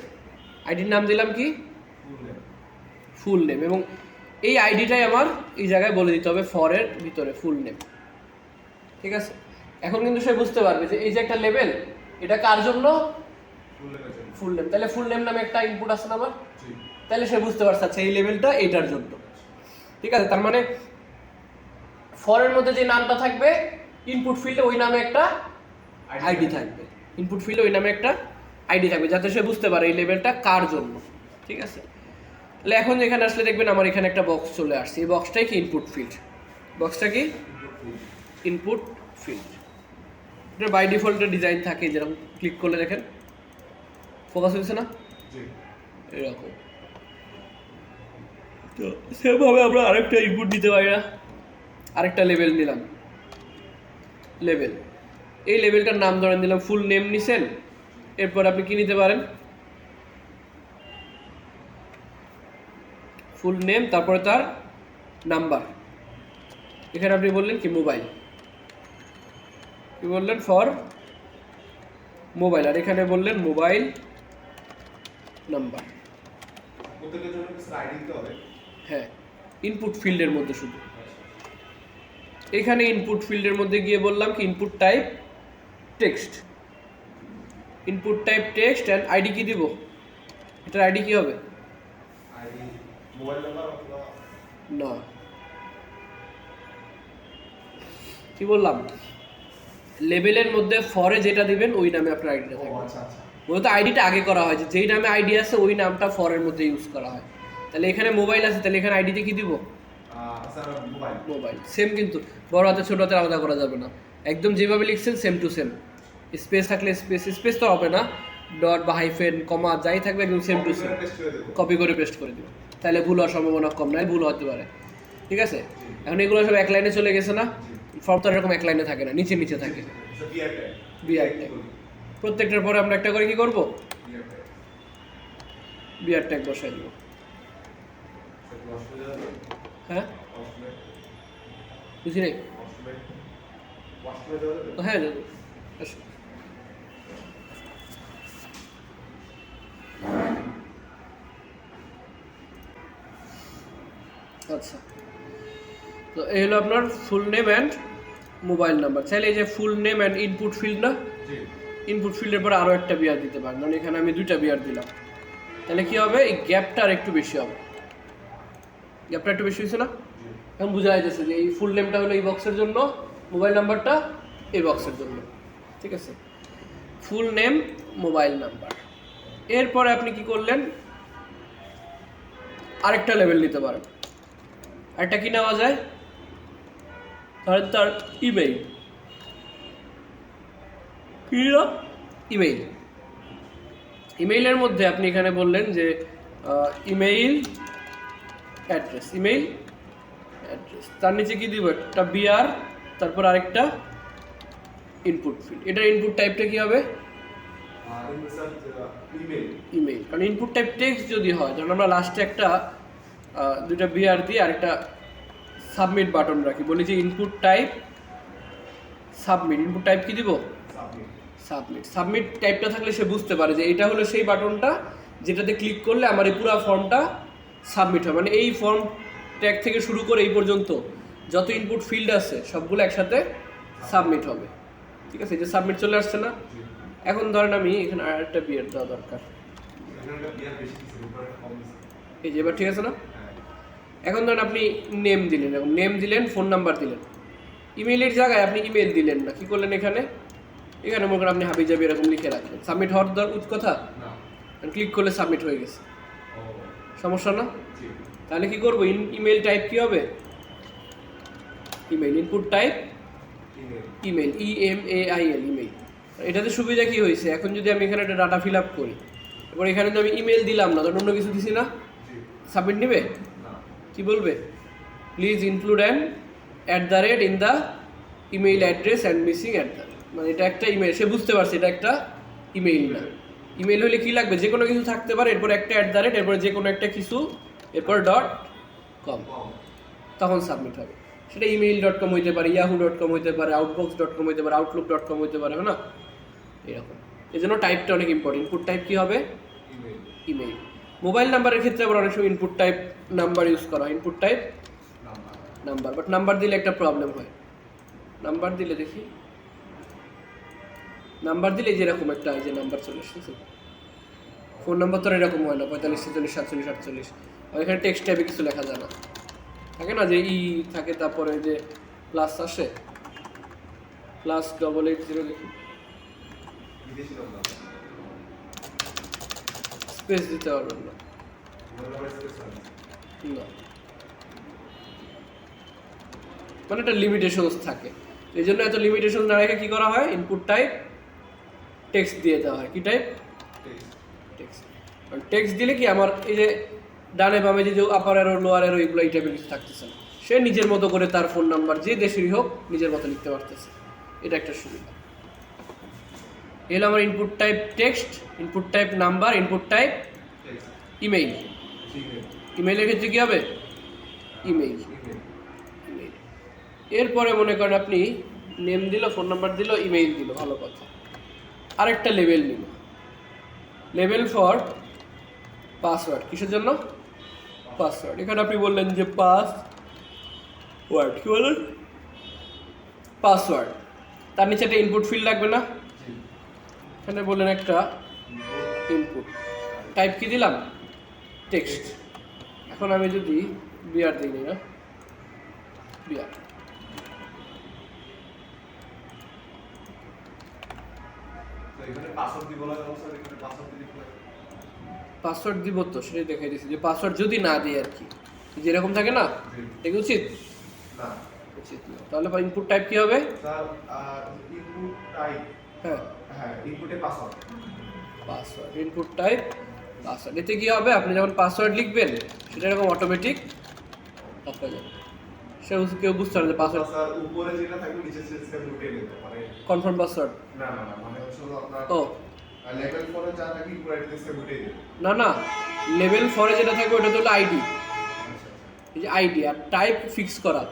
আইডির নাম দিলাম কি? Full name. এবং এই আইডিটাই আমার এই জায়গায় বলে দিতে হবে ফরের ভিতরে, ফুল নেম। ঠিক আছে, এখন কিন্তু সে বুঝতে পারবে যে এই যে একটা লেবেল, এটা কার জন্য? Full name. তাহলে ফুল নেম নামে একটা ইনপুট আছে না আমার? তাহলে সে বুঝতে পারছে আচ্ছা এই লেভেলটা এইটার জন্য। ঠিক আছে, তার মানে ফরের মধ্যে যে নামটা থাকবে, ইনপুট ফিল্ডে ওই নামে একটা আইডি থাকবে। ইনপুট ফিল্ডে ওই নামে একটা আইডি থাকবে, যাতে সে বুঝতে পারে এই লেভেলটা কার জন্য। ঠিক আছে, তাহলে এখন এখানে আসলে দেখবেন আমার এখানে একটা বক্স চলে আসছে। এই বক্সটাই কি? Input field. বক্সটা কি? Input field. এটা বাই ডিফল্টের ডিজাইন থাকে, যেরকম ক্লিক করলে দেখেন ফোকাস হচ্ছে না, এরকম। তো সেভাবে আমরা আরেকটা ইনপুট নিতে পারি না। আরেকটা লেভেল নিলাম, লেভেল। এই লেভেলটার নাম ধরেন দিলাম ফুল নেম নিছেন। এরপর আপনি কি নিতে পারেন? ফুল নেম, তারপরে তার নাম্বার। এখানে আপনি বললেন কি? মোবাইল। কি বললেন? For mobile. আর এখানে বললেন মোবাইল নাম্বার। প্রত্যেকের জন্য কিছু আইডি দিতে হবে। হ্যাঁ, ইনপুট ফিল্ডের মধ্যে শুধু। এখানে ইনপুট ফিল্ডের মধ্যে গিয়ে বললাম কি? Input type text. Input type text and ID কি দিব? এটার আইডি কি হবে? আইডি মোবাইল নাম্বার অথবা না, কি বললাম? লেবেলের মধ্যে ফরে যেটা দিবেন ওই নামে আপনার আইডিটা থাকবে। আচ্ছা আচ্ছা। মূলত আইডিটা আগে করা হয়, যে যেই নামে আইডি আছে ওই নামটা ফরের মধ্যে ইউজ করা হয়। তাহলে এখানে মোবাইল আছে, তাহলে এখানে আইডিতে কি দিব? Sir mobile. মোবাইল। সেম, কিন্তু বড় হাতে ছোট হাতে আলাদা করা যাবে না, একদম যেভাবে লিখছেন সেম টু সেম। স্পেস থাকলে স্পেস, স্পেস তো হবে না, ডট বা হাইফেন কমা যাই থাকবে একদম সেম টু সেম। কপি করে পেস্ট করে দিব, তাহলে ভুল হওয়ার সম্ভাবনা কম, নয় ভুল হতে পারে। ঠিক আছে, এখন এগুলো সব এক লাইনে চলে গেছে না? ফর্ম তো এরকম এক লাইনে থাকে না, নিচে নিচে থাকে। BR tag. প্রত্যেকটার পরে আমরা একটা করে কি করব? বিআর ট্যাগ বসাই দিব। হ্যাঁ, বুঝি নাই? হ্যাঁ, আসো। আচ্ছা, তো এই হলো আপনার full name and mobile number. চাইলে এই যে full name and input field না, ইনপুট ফিল্ডের পরে আরও একটা বিআর দিতে পারেন, মানে এখানে আমি দুইটা বিআর দিলাম। তাহলে কি হবে? এই গ্যাপটা আর একটু বেশি হবে। গ্যাপটা একটু বেশি হয়েছে না? এখন বোঝা যাচ্ছে যে এই ফুল নেমটা হলো এই বক্সের জন্য, মোবাইল নাম্বারটা এই বক্সের জন্য। ঠিক আছে, ফুল নেম মোবাইল নাম্বার। এরপরে আপনি কি করলেন, আরেকটা লেভেল নিতে পারেন। আরেকটা কি নেওয়া যায়, ধরেন তার ইমেইল, কি ইমেইল। ইমেইলের মধ্যে আপনি এখানে বললেন যে ইমেইল অ্যাড্রেস, ইমেইল অ্যাড্রেস, তার নিচে কি দিব, একটা বিআর, তারপর আরেকটা ইনপুট ফিল্ড। এটার ইনপুট টাইপটা কি হবে, ইমেইল। কারণ ইনপুট টাইপ টেক্সট যদি হয়, ধরুন আমরা লাস্টে একটা দুইটা বিআর দিয়ে আরেকটা সাবমিট বাটন রাখি, বলি যে input type submit. Input type কি দিব, সাবমিট। সাবমিট টাইপটা থাকলে সে বুঝতে পারে যে এটা হলো সেই বাটনটা যেটাতে ক্লিক করলে আমার এই পুরো ফর্মটা সাবমিট হবে। মানে এই ফর্ম ট্যাগ থেকে শুরু করে এই পর্যন্ত যত ইনপুট ফিল্ড আছে সবগুলো একসাথে সাবমিট হবে। ঠিক আছে, এই যে সাবমিট চলে আসছে না? এখন ধরেন আমি এখানে আর একটা বিয়ার দেওয়া দরকার, এই যে এবার ঠিক আছে না? এখন ধরেন আপনি নেম দিলেন, এবং নেম দিলেন, ফোন নাম্বার দিলেন। ইমেইলের জায়গায় আপনি ইমেইল দিলেন না, কি করলেন এখানে, এখানে মনে করেন আপনি হাবিজাবি এরকম লিখে রাখবেন। সাবমিট হওয়ার কথা, ক্লিক করলে সাবমিট হয়ে গেছে, সমস্যা না? তাহলে কি করবো, ইমেইল টাইপ কি হবে, email. Input type email, EMAIL, email. এটাতে সুবিধা কি হয়েছে, এখন যদি আমি এখানে একটা ডাটা ফিল আপ করি, এবার এখানে তো আমি ইমেইল দিলাম না, ধরুন অন্য কিছু দিছি না, সাবমিট নেবে, কি বলবে, please include @ in the email address and missing @ মানে এটা একটা ইমেইল, সে বুঝতে পারছে এটা একটা ইমেইল না। ইমেইল হলে কি লাগবে, যে কোনো কিছু থাকতে পারে, এরপর একটা @ এরপর যে কোনো একটা কিছু, এরপর .com, তখন সাবমিট হবে। সেটা email.com হইতে পারে, yahoo.com হইতে পারে, outbox.com হইতে পারে, outlook.com হইতে পারে, না এরকম। এই জন্য টাইপটা অনেক ইম্পর্টেন্ট। ইনপুট টাইপ কি হবে, ইমেইল। মোবাইল নাম্বারের ক্ষেত্রে আবার অনেক সময় ইনপুট টাইপ নাম্বার ইউজ করা হয়, input type number. But number দিলে একটা প্রবলেম হয়, নাম্বার দিলে দেখি, নাম্বার দিলে যেরকম একটা যে নাম্বার চলে এসেছে, ফোন নাম্বার তো এরকম হয় না, 45 46 47 48, আর এখানে টেক্সট টাইপে কিছু লেখা যায় না, থাকে না যে থাকে, তারপরে যে প্লাস আসে, +880 দেখি, স্পেস দিতে পারবেন না, মানে একটা লিমিটেশনস থাকে। এই জন্য এত লিমিটেশন না রেখে কি করা হয়, ইনপুট টাইপ টেক্সট দিয়ে দেওয়া হয়। কি টাইপ, টেক্সট। কারণ টেক্সট দিলে কি আমার এই যে ডানে বামে যে আপার অ্যারো লোয়ার অ্যারো এগুলো এই টাইপের কিছু থাকতেছে না, সে নিজের মতো করে তার ফোন নাম্বার যে দেশেরই হোক নিজের মতো লিখতে পারতেছে, এটা একটা সুবিধা। এলো আমার input type text, input type number, input type email. ইমেইলের ক্ষেত্রে কী হবে, ইমেইল। ইমেইল এরপরে মনে করেন আপনি নেম দিল, ফোন নাম্বার দিল, ইমেইল দিল, ভালো কথা। আরেকটা লেভেল নিল, লেভেল ফর পাসওয়ার্ড। কিসের জন্য, পাসওয়ার্ড। এখানে আপনি বললেন যে পাসওয়ার্ড, কি বলেন, পাসওয়ার্ড। তার নিচে একটা ইনপুট ফিল্ড লাগবে না, এখানে বললেন একটা ইনপুট টাইপ কি দিলাম, টেক্সট। এখন আমি যদি বিআর দিই না, বিআর, পাসওয়ার্ড দিব, তো সেটাই দেখাই দিচ্ছি যে পাসওয়ার্ড যদি না দিই আর কি, যেরকম থাকে না, এটা উচিত না, উচিত না। তাহলে ইনপুট টাইপ কি হবে, ইনপুট টাইপ, হ্যাঁ ইনপুটে password, password, input type password. এতে কি হবে, আপনি যখন পাসওয়ার্ড লিখবেন সেটা এরকম অটোমেটিক অফ হয়ে যাবে, সে কেউ বুঝতে পারবে যে পাসওয়ার্ড উপরে যেটা থাকবে নিচে সেটা উঠে যেতে পারে, কনফার্ম পাসওয়ার্ড, না না না, মানে হচ্ছে আপনার ও লেভেল 4 এ যা থাকে উপরে সেটা উঠে যেতে, না না, লেভেল 4 এ যেটা থাকবে ওটা তো হলো আইডি, এই যে আইডি। আর টাইপ ফিক্স করা,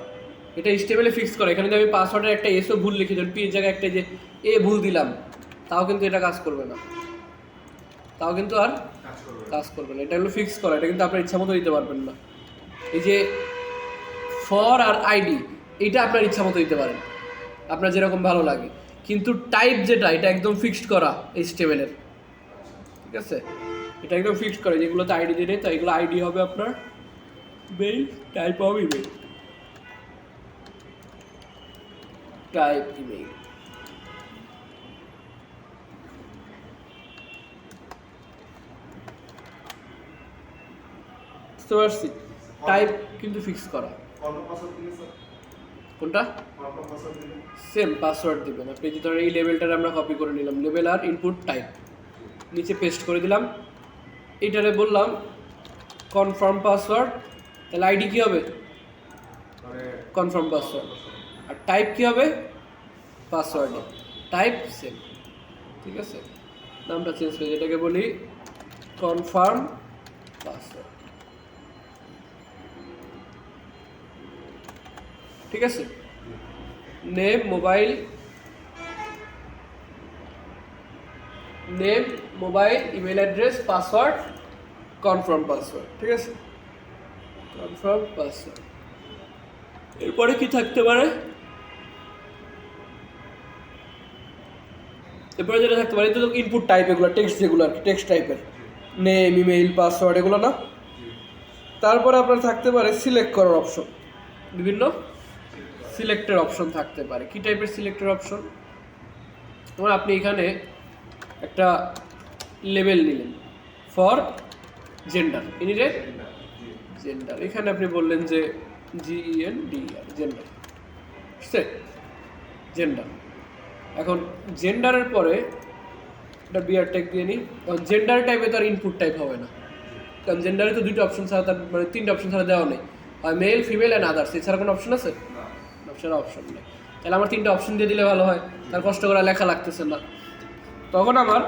এটা স্টেবলে ফিক্স করা। এখানে যদি আমি পাসওয়ার্ডের একটা এসও ভুল লিখে দিই, পি এর জায়গায় একটা যে এ ভুল দিলাম, তাও কিন্তু এটা কাজ করবে না, তাও কিন্তু আর কাজ করবে না। এটা হলো ফিক্স করা, এটা কিন্তু আপনার ইচ্ছা মতো দিতে পারবেন না। এই যে ফর আর আইডি, এইটা আপনার ইচ্ছা মতো দিতে পারেন, আপনার যেরকম ভালো লাগে। কিন্তু টাইপ যেটা, এটা একদম ফিক্সড করা HTML-এর, ঠিক আছে, এটা একদম ফিক্সড করা। যেগুলোতে আইডি দিয়ে নেই, তো এগুলো আইডি হবে আপনার mail type of email, type email. বুঝতে পারছি, টাইপ কিন্তু ফিক্স করা। কনফার্ম পাসওয়ার্ড দিলে স্যার, কোনটা? কনফার্ম পাসওয়ার্ড দিলে সেম পাসওয়ার্ড দিবেন আপনি। যে ধরেন এই লেভেলটা আমরা কপি করে নিলাম, লেভেল আর ইনপুট টাইপ, নিচে পেস্ট করে দিলাম। এইটারে বললাম কনফার্ম পাসওয়ার্ড, তাহলে আইডি কী হবে? মানে কনফার্ম পাসওয়ার্ড। আর টাইপ কী হবে? পাসওয়ার্ডে টাইপ সেম। ঠিক আছে, নামটা চেঞ্জ করে যেটাকে বলি কনফার্ম পাসওয়ার্ড। ঠিক আছে, name mobile, name mobile email address password confirm password. ঠিক আছে, কনফার্ম পাসওয়ার্ড। এরপরে কি থাকতে পারে? এরপরে যেটা থাকতে পারে, তো ইনপুট টাইপ, এগুলো টেক্সট, যেগুলো আর কি টেক্সট টাইপের, নেম ইমেইল পাসওয়ার্ড এগুলো না। তারপরে আপনার থাকতে পারে সিলেক্ট করার অপশন, বিভিন্ন সিলেক্টের অপশন থাকতে পারে। কি টাইপের সিলেক্টের অপশন? যেমন আপনি এখানে একটা লেবেল নিলেন ফর জেন্ডার, ইনিডেট জেন্ডার, এখানে আপনি বললেন যে GENDER জেন্ডার, সে জেন্ডার। এখন জেন্ডারের পরে একটা বিআর ট্যাগ দিয়ে নিই। কারণ জেন্ডার টাইপে তার ইনপুট টাইপ হবে না, কারণ জেন্ডারে তো দুটো অপশন ছাড়া, তার মানে তিনটে অপশন ছাড়া দেওয়া নেই, আর মেল ফিমেল অ্যান্ড আদার্স, এছাড়া কোনো অপশন আছে? ছাড়া অপশন নেই। তাহলে আমার তিনটে অপশন দিয়ে দিলে ভালো হয়, তার কষ্ট করে লেখা লাগতেছে না। তখন আমার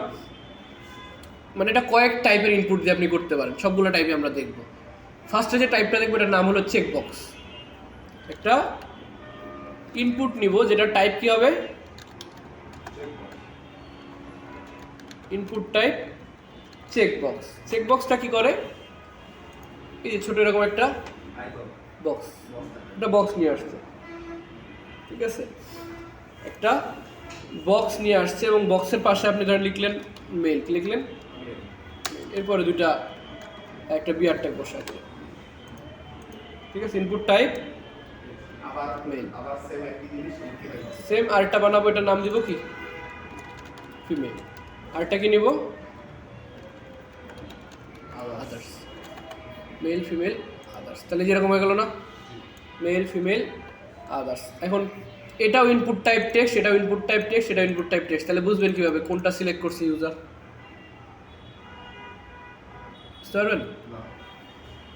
মানে এটা কয়েক টাইপের ইনপুট দিয়ে আপনি করতে পারেন, সবগুলো টাইপে আমরা দেখব। ফার্স্টে যে টাইপটা দেখবো এটার নাম হলো চেকবক্স। একটা ইনপুট নিব যেটা টাইপ কি হবে? Input type checkbox. চেকবক্সটা কি করে? এই যে ছোট এরকম একটা বক্স, একটা বক্স নিয়ে আসছে। ঠিক আছে, একটা বক্স নিয়ে আসছে এবং বক্সের পাশে আপনি ধরেন লিখলেন মেল, কি লিখলেন? এরপরে দুটা একটা বিআর ট্যাগ বসায় দিলেন। ঠিক আছে, ইনপুট টাইপ আবার মেল, আবার সেম একই জিনিস লিখে দেব। সেম আরেকটা বানাবো, এটার নাম দিব কি? ফিমেল। আরেকটা কি নিব? Others, male female others. তাহলে যেরকম হয়ে গেল না, মেল ফিমেল আদার্স। এখন এটাও ইনপুট টাইপ টেক্সট, এটাও ইনপুট টাইপ টেক্সট, এটাও ইনপুট টাইপ টেক্সট। তাহলে বুঝবেন কীভাবে কোনটা সিলেক্ট করছে ইউজার? বুঝতে পারবেন? না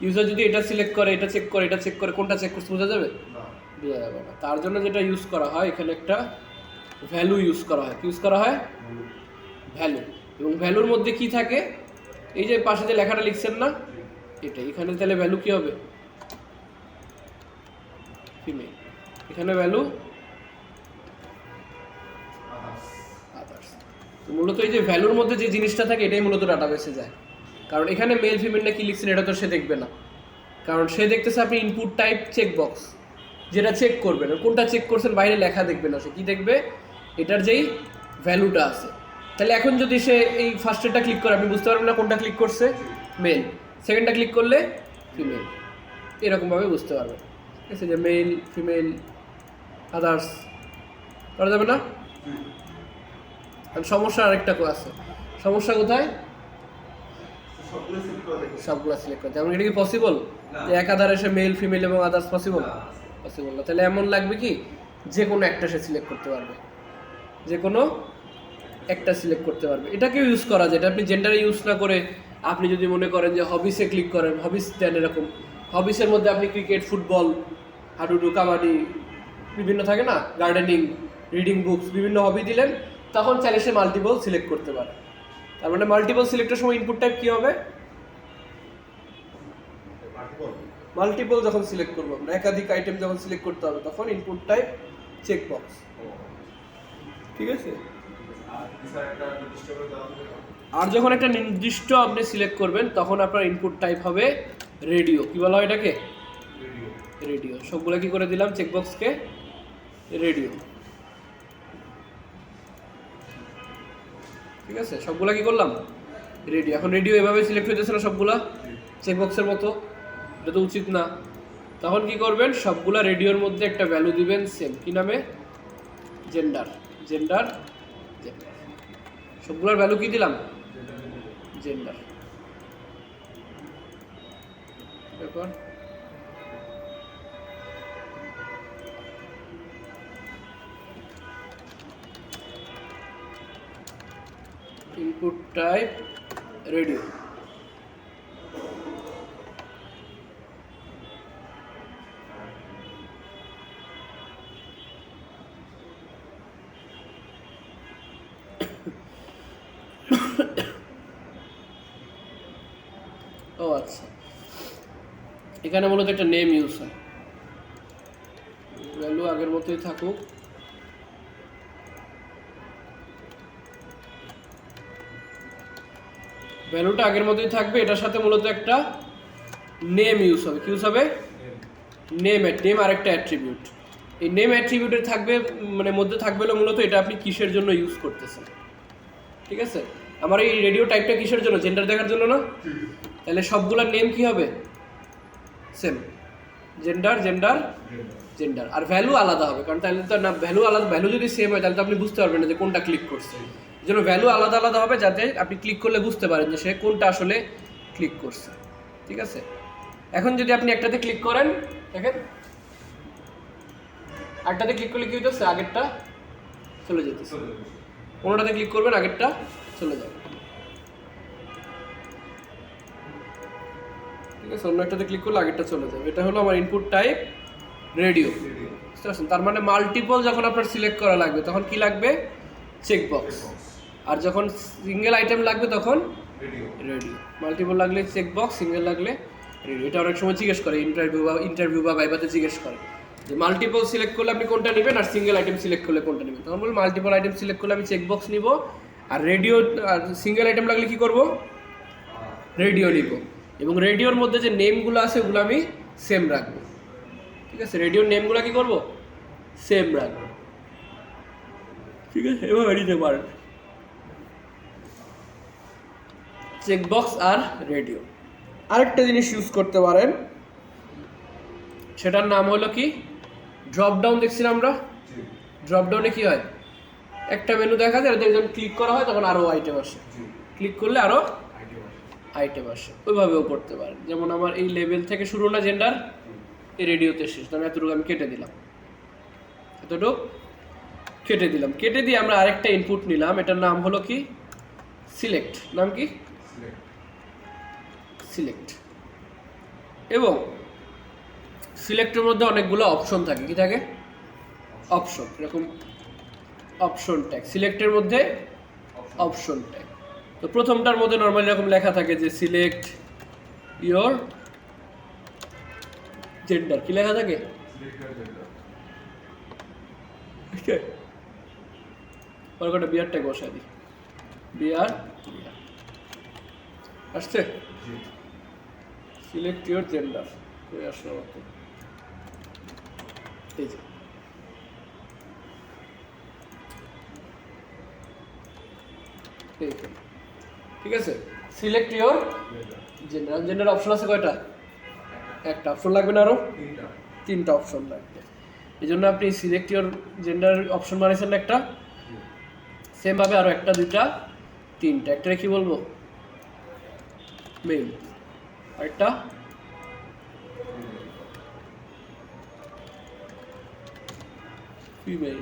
ইউজার যদি এটা সিলেক্ট করে, এটা চেক করে, এটা চেক করে, কোনটা চেক করছে বোঝা যাবে? না বোঝা যাবে না। তার জন্য যেটা ইউজ করা হয়, এখানে একটা ভ্যালু ইউজ করা হয়। কি ইউজ করা হয়? ভ্যালু। এবং ভ্যালুর মধ্যে কি থাকে? এই যে পাশে যে লেখাটা লিখছেন না, এটা এখানে তাহলে ভ্যালু কি হবে? ফিমেল। এখানে ভ্যালু আদার্স। তো মূলত এই যে ভ্যালুর মধ্যে যে জিনিসটা থাকে এটাই মূলত ডাটাবেসে যায়। কারণ এখানে মেল ফিমেলটা কি লিখছেন এটা তো সে দেখবে না, কারণ সে দেখতেছে আপনি ইনপুট টাইপ চেক বক্স, যেটা চেক করবেন। কোনটা চেক করছেন বাইরে লেখা দেখবে না, সে কি দেখবে? এটার যেই ভ্যালুটা আছে। তাহলে এখন যদি সে এই ফার্স্টেরটা ক্লিক করে, আপনি বুঝতে পারবেন না কোনটা ক্লিক করছে? মেল। সেকেন্ডটা ক্লিক করলে ফিমেল, এরকমভাবে বুঝতে পারবেন। ঠিক আছে, যে মেল ফিমেল আদার্স করা যাবে না। আর সমস্যা আরেকটা আছে। সমস্যা কোথায়? সবগুলো সিলেক্ট করে দেখো। সবগুলো সিলেক্ট করতে, যেমন এটা কি পসিবল যে এক আধারে সে মেল ফিমেল এবং আদার্স পসিবল? পসিবল না। তাহলে এমন লাগবে কি যে কোনো একটা সে সিলেক্ট করতে পারবে, যে কোনো একটা সিলেক্ট করতে পারবে। এটাকেও ইউজ করা যায়। এটা আপনি জেন্ডারে ইউজ না করে আপনি যদি মনে করেন যে হবিসে ক্লিক করেন, হবিস দেন, এরকম হবিসের মধ্যে আপনি ক্রিকেট, ফুটবল, হাডুডু, কাবাডি, বিভিন্ন থাকে না, গার্ডেনিং, রিডিং বুকস, বিভিন্ন হবি দিলেন, তখন চাইলে সে মাল্টিপল সিলেক্ট করতে পারে। তার মানে মাল্টিপল সিলেক্টের সময় ইনপুট টাইপ কী হবে? মাল্টিপল যখন সিলেক্ট করবো আমরা, একাধিক আইটেম যখন সিলেক্ট করতে হবে, তখন ইনপুট টাইপ চেকবক্স। ঠিক আছে, আর যখন একটা নির্দিষ্ট আপনি সিলেক্ট করবেন তখন আপনার ইনপুট টাইপ হবে রেডিও। কি বলা হয় এটাকে? রেডিও। সবগুলো কি করে দিলাম চেকবক্সকে? রেডিও। ঠিক আছে, সবগুলা কি করলাম? রেডিও। এখন রেডিও এভাবে সিলেক্ট হইতেছে না সবগুলা চেকবক্সের মতো? এটা তো উচিত না। তখন কি করবেন, সবগুলা রেডিওর মধ্যে একটা ভ্যালু দিবেন সেম, কি নামে, জেন্ডার। জেন্ডার জেন্ডার সবগুলোর ভ্যালু কি দিলাম, জেন্ডার। ব্যাপার ইনপুট টাইপ রেডিও। ও আচ্ছা, এখানে মূলত একটা নেম ইউজ হয়, ভ্যালু আগের মতোই থাকুক। ভ্যালুটা আগের মতোই থাকবে, এটার সাথে মূলত একটা নেম ইউজ হবে। কি ইউজ হবে, নেম। নেম আর একটা অ্যাট্রিবিউট। এই নেম অ্যাট্রিবিউটের থাকবে, মানে মধ্যে থাকবে হলো মূলত এটা আপনি কিসের জন্য ইউজ করতেছেন। ঠিক আছে, আমার এই রেডিও টাইপটা কিসের জন্য, জেন্ডার দেখার জন্য না? তাহলে সবগুলোর নেম কি হবে, সেম, জেন্ডার জেন্ডার জেন্ডার। আর ভ্যালু আলাদা হবে, কারণ তাহলে তো না, ভ্যালু আলাদা, ভ্যালু যদি সেম হয় তাহলে তো আপনি বুঝতে পারবেন না যে কোনটা ক্লিক করছে। এই জন্য ভ্যালু আলাদা আলাদা হবে, যাতে আপনি ক্লিক করলে বুঝতে পারেন যে সে কোনটা আসলে ক্লিক করছে। ঠিক আছে, এখন যদি আপনি একটাতে ক্লিক করেন, দেখেন একটাতে ক্লিক করলে কি হইতেছে, আগেরটা চলে যেতেছে। কোনোটাতে ক্লিক করবেন, আগেরটা চলে যাবে। ঠিক আছে, অন্য একটাতে ক্লিক করলে আগেরটা চলে যাবে। এটা হলো আমার ইনপুট টাইপ রেডিও। বুঝতে পারছেন? তার মানে মাল্টিপল যখন আপনার সিলেক্ট করা লাগবে তখন কি লাগবে, চেকবক্স। আর যখন সিঙ্গেল আইটেম লাগবে তখন রেডিও। মাল্টিপল লাগলে চেকবক্স, সিঙ্গেল লাগলে রেডিও। এটা অনেক সময় জিজ্ঞেস করে ইন্টারভিউ বা ভাইভাতে জিজ্ঞেস করে যে মাল্টিপল সিলেক্ট করলে আপনি কোনটা নেবেন, আর সিঙ্গেল আইটেম সিলেক্ট করলে কোনটা নেবেন। তখন বলি মাল্টিপল আইটেম সিলেক্ট করলে আমি চেকবক্স নিব, আর রেডিও আর সিঙ্গেল আইটেম লাগলে কি করব, রেডিও নিব। এবং রেডিওর মধ্যে যে নেমগুলো আছে ওগুলো আমি সেম রাখবো। ঠিক আছে, রেডিওর নেমগুলো কি করব, সেম রাখবো। ঠিক আছে, এভাবে নিতে পারেন চেকবক্স আর রেডিও। আরেকটা জিনিস ইউজ করতে পারেন, সেটার নাম হলো কি, ড্রপ ডাউন। দেখছিলাম আমরা, ড্রপ ডাউনে কি হয়, একটা মেনু দেখা যায়, যখন ক্লিক করা হয় তখন আরও আইটেম আসে, ক্লিক করলে আরও আইটেম আসে। ওইভাবেও করতে পারেন। যেমন আমার এই লেভেল থেকে শুরু না জেন্ডার, এই রেডিওতে শেষ, তখন এতটুকু আমি কেটে দিলাম, এতটুকু কেটে দিলাম। কেটে দিয়ে আমরা আরেকটা ইনপুট নিলাম, এটার নাম হলো কি, সিলেক্ট। নাম কি, সিলেক্ট। এবং সিলেক্টের মধ্যে অনেকগুলো অপশন থাকে। কি থাকে, অপশন। এরকম অপশন ট্যাগ সিলেক্টের মধ্যে, অপশন ট্যাগ। তো প্রথমটার মধ্যে নর্মালি এরকম লেখা থাকে যে সিলেক্ট ইয়োর জেন্ডার। কি লেখা থাকে, কটা বিয়ার ট্যাগ বসাই দিই, বিয়ার আসছে, সিলেক্ট ইয়োর জেন্ডার আসলো আমাকে, এই যে ঠিক আছে, select your gender. Gender option আছে কয়টা, একটা। অপশন লাগবে না আরো, তিনটা অপশন লাগবে। এই জন্য আপনি সিলেক্ট ইয়োর জেন্ডার অপশন বানিয়েছেন না একটা, সেম ভাবে আরো একটা, দুইটা, তিনটা। একটা কি বলবো, মেল, আরেকটা ফিমেল,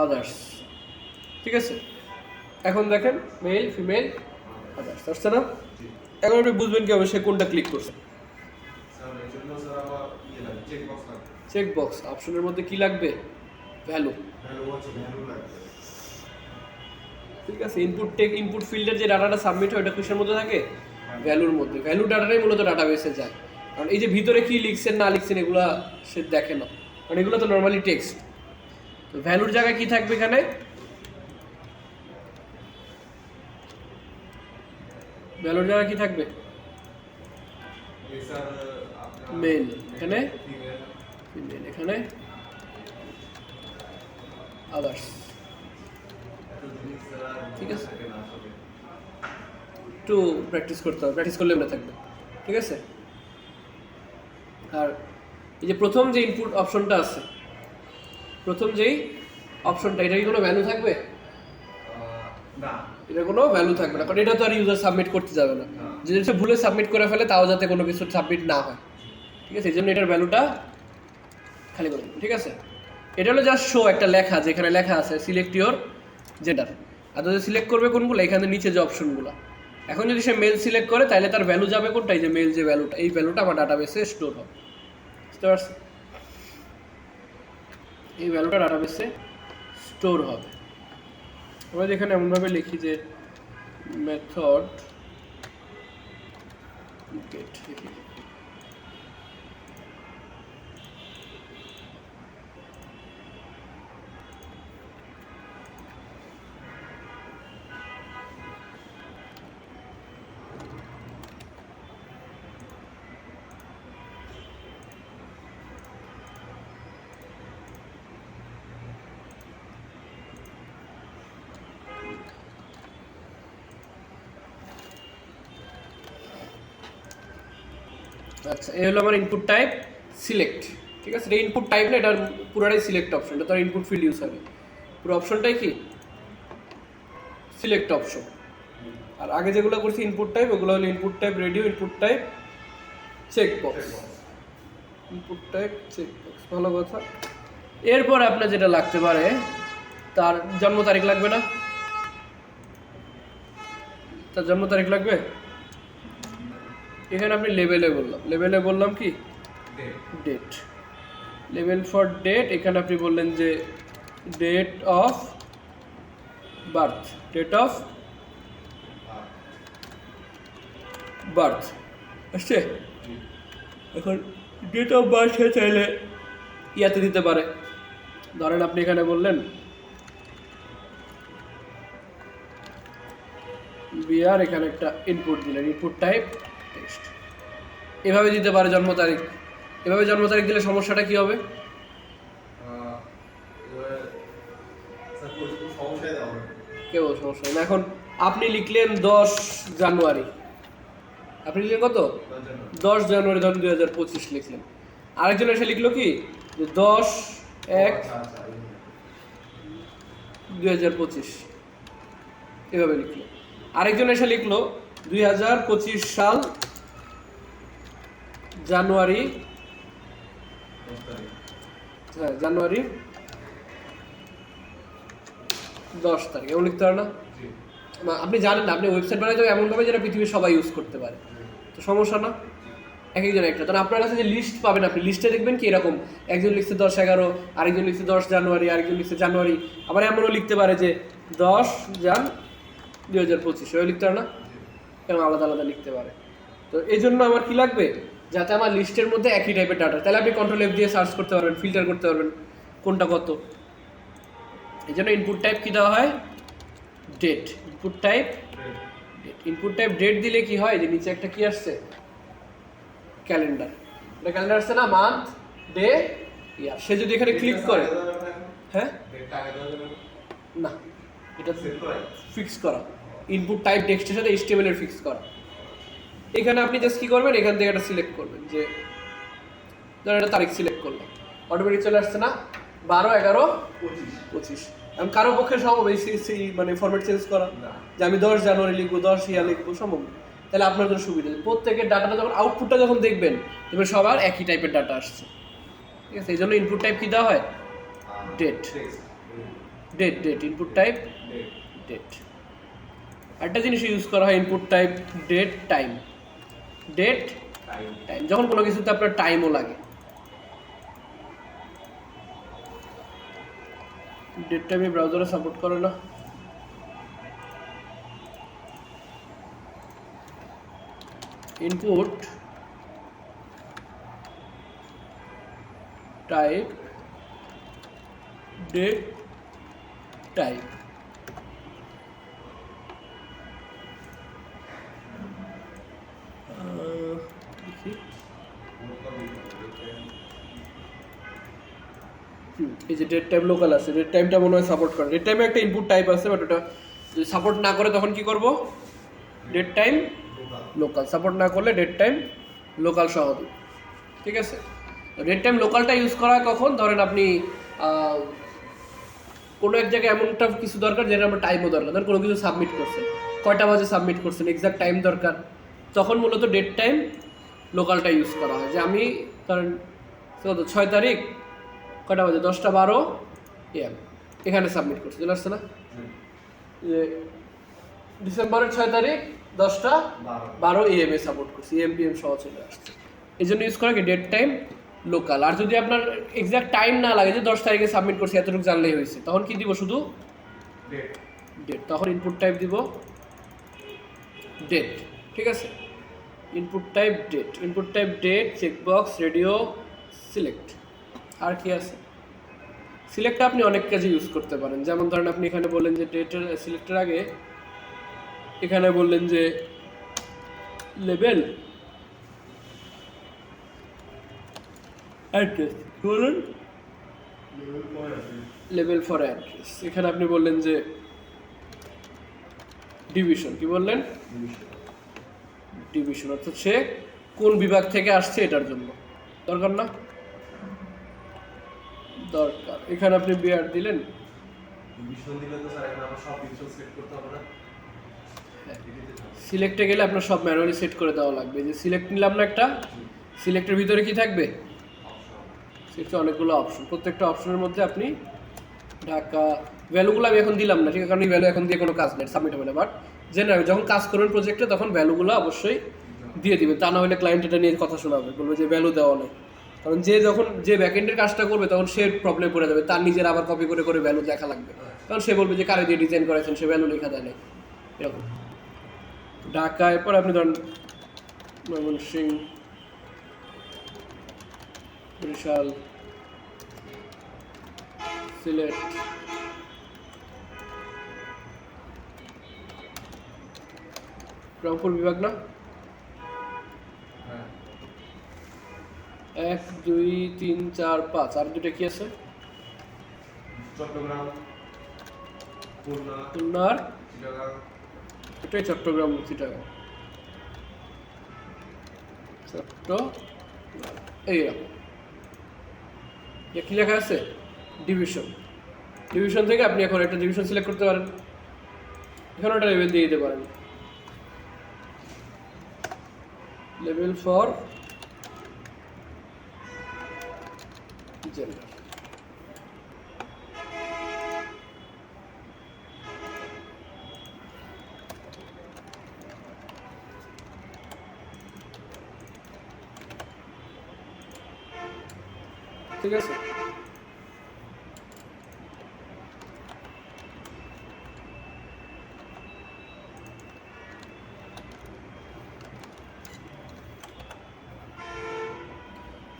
আদার্স। ঠিক আছে, এখন দেখেন মেল, ফিমেল, আদার্স আসছে না? এখন আপনি বুঝবেন কি হবে সে কোনটা ক্লিক করছে। চেকবক্স অপশনের মধ্যে কি লাগবে, ভ্যালু। ঠিক আছে, ইনপুট টেক, ইনপুট ফিল্ডের যে ডাটাটা সাবমিট হয় ওটা কিসের মধ্যে থাকে, ভ্যালুর মধ্যে। ভ্যালু ডাটাটাই মূলত ডাটাবেসে যায়, কারণ এই যে ভিতরে কি লিখছেন না লিখছেন এগুলো সে দেখে না, কারণ এগুলো তো নর্মালি টেক্সট। তো ভ্যালুর জায়গায় কি থাকবে, এখানে ভ্যালুর জায়গায় কি থাকবে, মেল, এখানে ফিমেল, এখানে আদার্স। ঠিক আছে, একটু প্র্যাকটিস করতে হবে, প্র্যাকটিস করলে মনে থাকবে। ঠিক আছে, আর এই যে প্রথম যে ইনপুট অপশনটা আছে, প্রথম যেই অপশনটা, এটা কি কোনো ভ্যালু থাকবে? না, এটা কোনো ভ্যালু থাকবে না, কারণ এটা তো আর ইউজার সাবমিট করতে যাবে না। যদি সে ভুলে সাবমিট করে ফেলে তাও যাতে কোনো কিছু সাবমিট না হয়। ঠিক আছে, এই জন্য এটার ভ্যালুটা খালি করে দেবো। ঠিক আছে, এটা হলো জাস্ট শো একটা লেখা, যেখানে লেখা আছে সিলেক্ট ইওর জেন্ডার। আর যদি সিলেক্ট করবে কোনগুলো, এখানে নিচে যে অপশনগুলো। এখন যদি সে মেল সিলেক্ট করে তাহলে তার ভ্যালু যাবে কোনটা, এই যে মেল যে ভ্যালুটা, এই ভ্যালুটা আমার ডাটাবেসে স্টোর হবে। বুঝতে পারছি? এই ভ্যালুটা ডাটাবেসে স্টোর হবে। আমরা যেখানে এমনভাবে লিখি যে মেথড গেট, আচ্ছা, এই হলো আমার ইনপুট টাইপ সিলেক্ট। ঠিক আছে, এটা ইনপুট টাইপ না, এটার পুরোটাই সিলেক্ট অপশন, এটা তার ইনপুট ফিল্ড ইউজ হবে। পুরো অপশনটাই কি সিলেক্ট অপশন। আর আগে যেগুলো করছি ইনপুট টাইপ, ওগুলো হলো input type radio, input type check box, input type check box. ভালো কথা। এরপর আপনার যেটা লাগতে পারে, তার জন্ম তারিখ লাগবে না? তার জন্ম তারিখ লাগবে। এখানে আপনি লেভেলে বললাম কি ডেট, লেভেল ফর ডেট। এখানে আপনি বললেন যে date of birth, date of birth আসছে। এখন ডেট অফ বার্থ সে চাইলে ইয়াতে দিতে পারে। ধরেন আপনি এখানে বললেন বিআর, এখানে একটা ইনপুট দিলেন, ইনপুট টাইপ টেক্সট। এভাবে দিতে পারে জন্ম তারিখ। এভাবে জন্ম তারিখ দিলে সমস্যাটা কি হবে? কেউ সমস্যা না। এখন আপনি লিখলেন 10 জানুয়ারি, আপনি লিখলেন কত? 10 জানুয়ারি, ধরুন 2025 লিখলেন। আরেকজন এসে লিখলো কি যে 10/1/2025, এভাবে লিখলো। আরেকজন এসে লিখলো 2025 সাল জানুয়ারি, হ্যাঁ জানুয়ারি 10 তারিখ, এমন লিখতে পারে না? আপনি জানেন না, আপনি ওয়েবসাইট বানাইতে হবে এমনভাবে যেটা পৃথিবীর সবাই ইউজ করতে পারে, তো সমস্যা না? এক একজন একটা। তখন আপনার কাছে যে লিস্ট পাবেন, আপনি লিস্টে দেখবেন কি এরকম, একজন লিখছে 10/11, আরেকজন লিখছে 10 জানুয়ারি, আরেকজন লিখছে জানুয়ারি। আবার এমনও লিখতে পারে যে 10 জান 2025, ওই লিখতে পারে না? এবং আলাদা আলাদা লিখতে পারে। তো এই জন্য আমার কি লাগবে, যাতে আমার লিস্টের মধ্যে একই টাইপের ডাটা, তাহলে আপনি কন্ট্রোল এফ দিয়ে সার্চ করতে পারবেন, ফিল্টার করতে পারবেন কোনটা কত। এই জন্য ইনপুট টাইপ কি দেওয়া হয়? Date. Input type date. Input type date দিলে কি হয়, যে নিচে একটা কি আসছে, ক্যালেন্ডার। এটা ক্যালেন্ডার আসছে না, মান্থ ডে ইয়ার। সে যদি এখানে ক্লিক করে, হ্যাঁ না, এটা ফিক্স করা, ইনপুট টাইপ টেক্সটের সাথে HTML এর ফিক্স করা। এখানে আপনি জাস্ট কি করবেন, এখান থেকে একটা সিলেক্ট করবেন, যে ধরেন একটা তারিখ সিলেক্ট করলাম, অটোমেটিক চলে আসছে না 12/11/25। আমি কারো পক্ষে সম্ভব এই মানে ফরম্যাট চেঞ্জ করা, যে আমি 10 জানুয়ারি লিখবো, 10 ইয়া লিখবো, সম্ভব না। তাহলে আপনার জন্য সুবিধা, প্রত্যেকের ডাটাটা যখন আউটপুটটা যখন দেখবেন, এবার সবার একই টাইপের ডাটা আসছে। ঠিক আছে, এই জন্য ইনপুট টাইপ কি দেওয়া হয়? Date. Date date input type date. একটা জিনিস ইউজ করা হয় input type date time. Date time, যখন কোনো কিছুতে আপনার টাইমও লাগে। ডেট টাইমে ব্রাউজারে সাপোর্ট করে না। Input type date type. এই যে ডেট টাইম লোকাল আছে, ডেট টাইমটা মনে হয় সাপোর্ট করে। ডেট টাইমে একটা ইনপুট টাইপ আছে, বাট ওটা যদি সাপোর্ট না করে তখন কি করব, ডেট টাইম লোকাল। সাপোর্ট না করলে ডেট টাইম লোকাল সহ দিই, ঠিক আছে। ডেট টাইম লোকালটা ইউজ করা কখন, ধরেন আপনি কোনো এক জায়গায় এমনটা কিছু দরকার যেটা আমার টাইমও দরকার, ধরেন কোনো কিছু সাবমিট করছেন, কয়টা বাজে সাবমিট করছেন, এক্সাক্ট টাইম দরকার, তখন মূলত ডেট টাইম লোকালটা ইউজ করা হয়। যে আমি ধরেন 6 তারিখ কয়টা বাজে 10:12 AM এখানে সাবমিট করছি, চলে আসছে না, যে ডিসেম্বরের 6 তারিখ 10:12 AM এ সাপোর্ট করছি, AM PM সহ চলে আসছে। এই জন্য ইউজ করা কি ডেট টাইম লোকাল। আর যদি আপনার এক্সাক্ট টাইম না লাগে, যে 10 তারিখে সাবমিট করছি এতটুকু জানলেই হয়েছে, তখন কি দিব, শুধু ডেট। তখন ইনপুট টাইপ দিব ডেট, ঠিক আছে। Input type date, input type date, checkbox, radio, select. আর কি আছে, সিলেক্টটা আপনি অনেক কাজে ইউজ করতে পারেন। যেমন ধরেন আপনি এখানে বললেন যে ডেটের সিলেক্টের আগে এখানে বললেন যে লেবেল অ্যাড্রেস, বলুন লেবেল ফর অ্যাড্রেস। এখানে আপনি বললেন যে ডিভিশন, কি বললেন, ডিভিশন, অর্থাৎ সে কোন বিভাগ থেকে আসছে এটার জন্য দরকার না, দরকার। এখানে আপনি বিআর দিলেন, সিলেক্টে গেলে আপনার সব ম্যানুয়ালি সেট করে দেওয়া লাগবে। যে সিলেক্ট নিলাম না একটা, সিলেক্টের ভিতরে কি থাকবে, সেটা অনেকগুলো অপশন, প্রত্যেকটা অপশনের মধ্যে আপনি ঢাকা ভ্যালুগুলো আমি এখন দিলাম না, ঠিক আছে, কারণ এই ভ্যালু এখন দিয়ে কোনো কাজ নেই, সাবমিট হবে না। বাট জেনারেল যখন কাজ করবেন প্রজেক্টে তখন ভ্যালুগুলো অবশ্যই দিয়ে দিবেন, তা না হলে ক্লায়েন্ট এটা নিয়ে কথা শোনাবে, বলবে যে ভ্যালু দেওয়া নেই। কারণ যখন ব্যাকএন্ডের কাজটা করবে তখন সে প্রবলেম পড়ে যাবে, তার নিজের আবার কপি করে করে ভ্যালু দেখা লাগবে, কারণ সে বলবে যে কারে দিয়ে ডিজাইন করেছেন, সে ভ্যালু লেখা দেয় নাই, এরকম। ঢাকা, এরপর আপনি ধরেন ময়মনসিংহ, বরিশাল, সিলেট, রংপুর বিভাগ না, 1 2 3 4 5, আর দুটো কি আছে, চট্টগ্রাম, খুলনা, এটাই চট্টগ্রাম, চিটাগাং, এইরকম। কি লেখা আছে, ডিভিশন। ডিভিশন থেকে আপনি এখন একটা ডিভিশন সিলেক্ট করতে পারেন, এখানে একটা লেভেল দিয়ে দিতে পারেন, লেভেল ফর জেন্ডার। ঠিক আছে,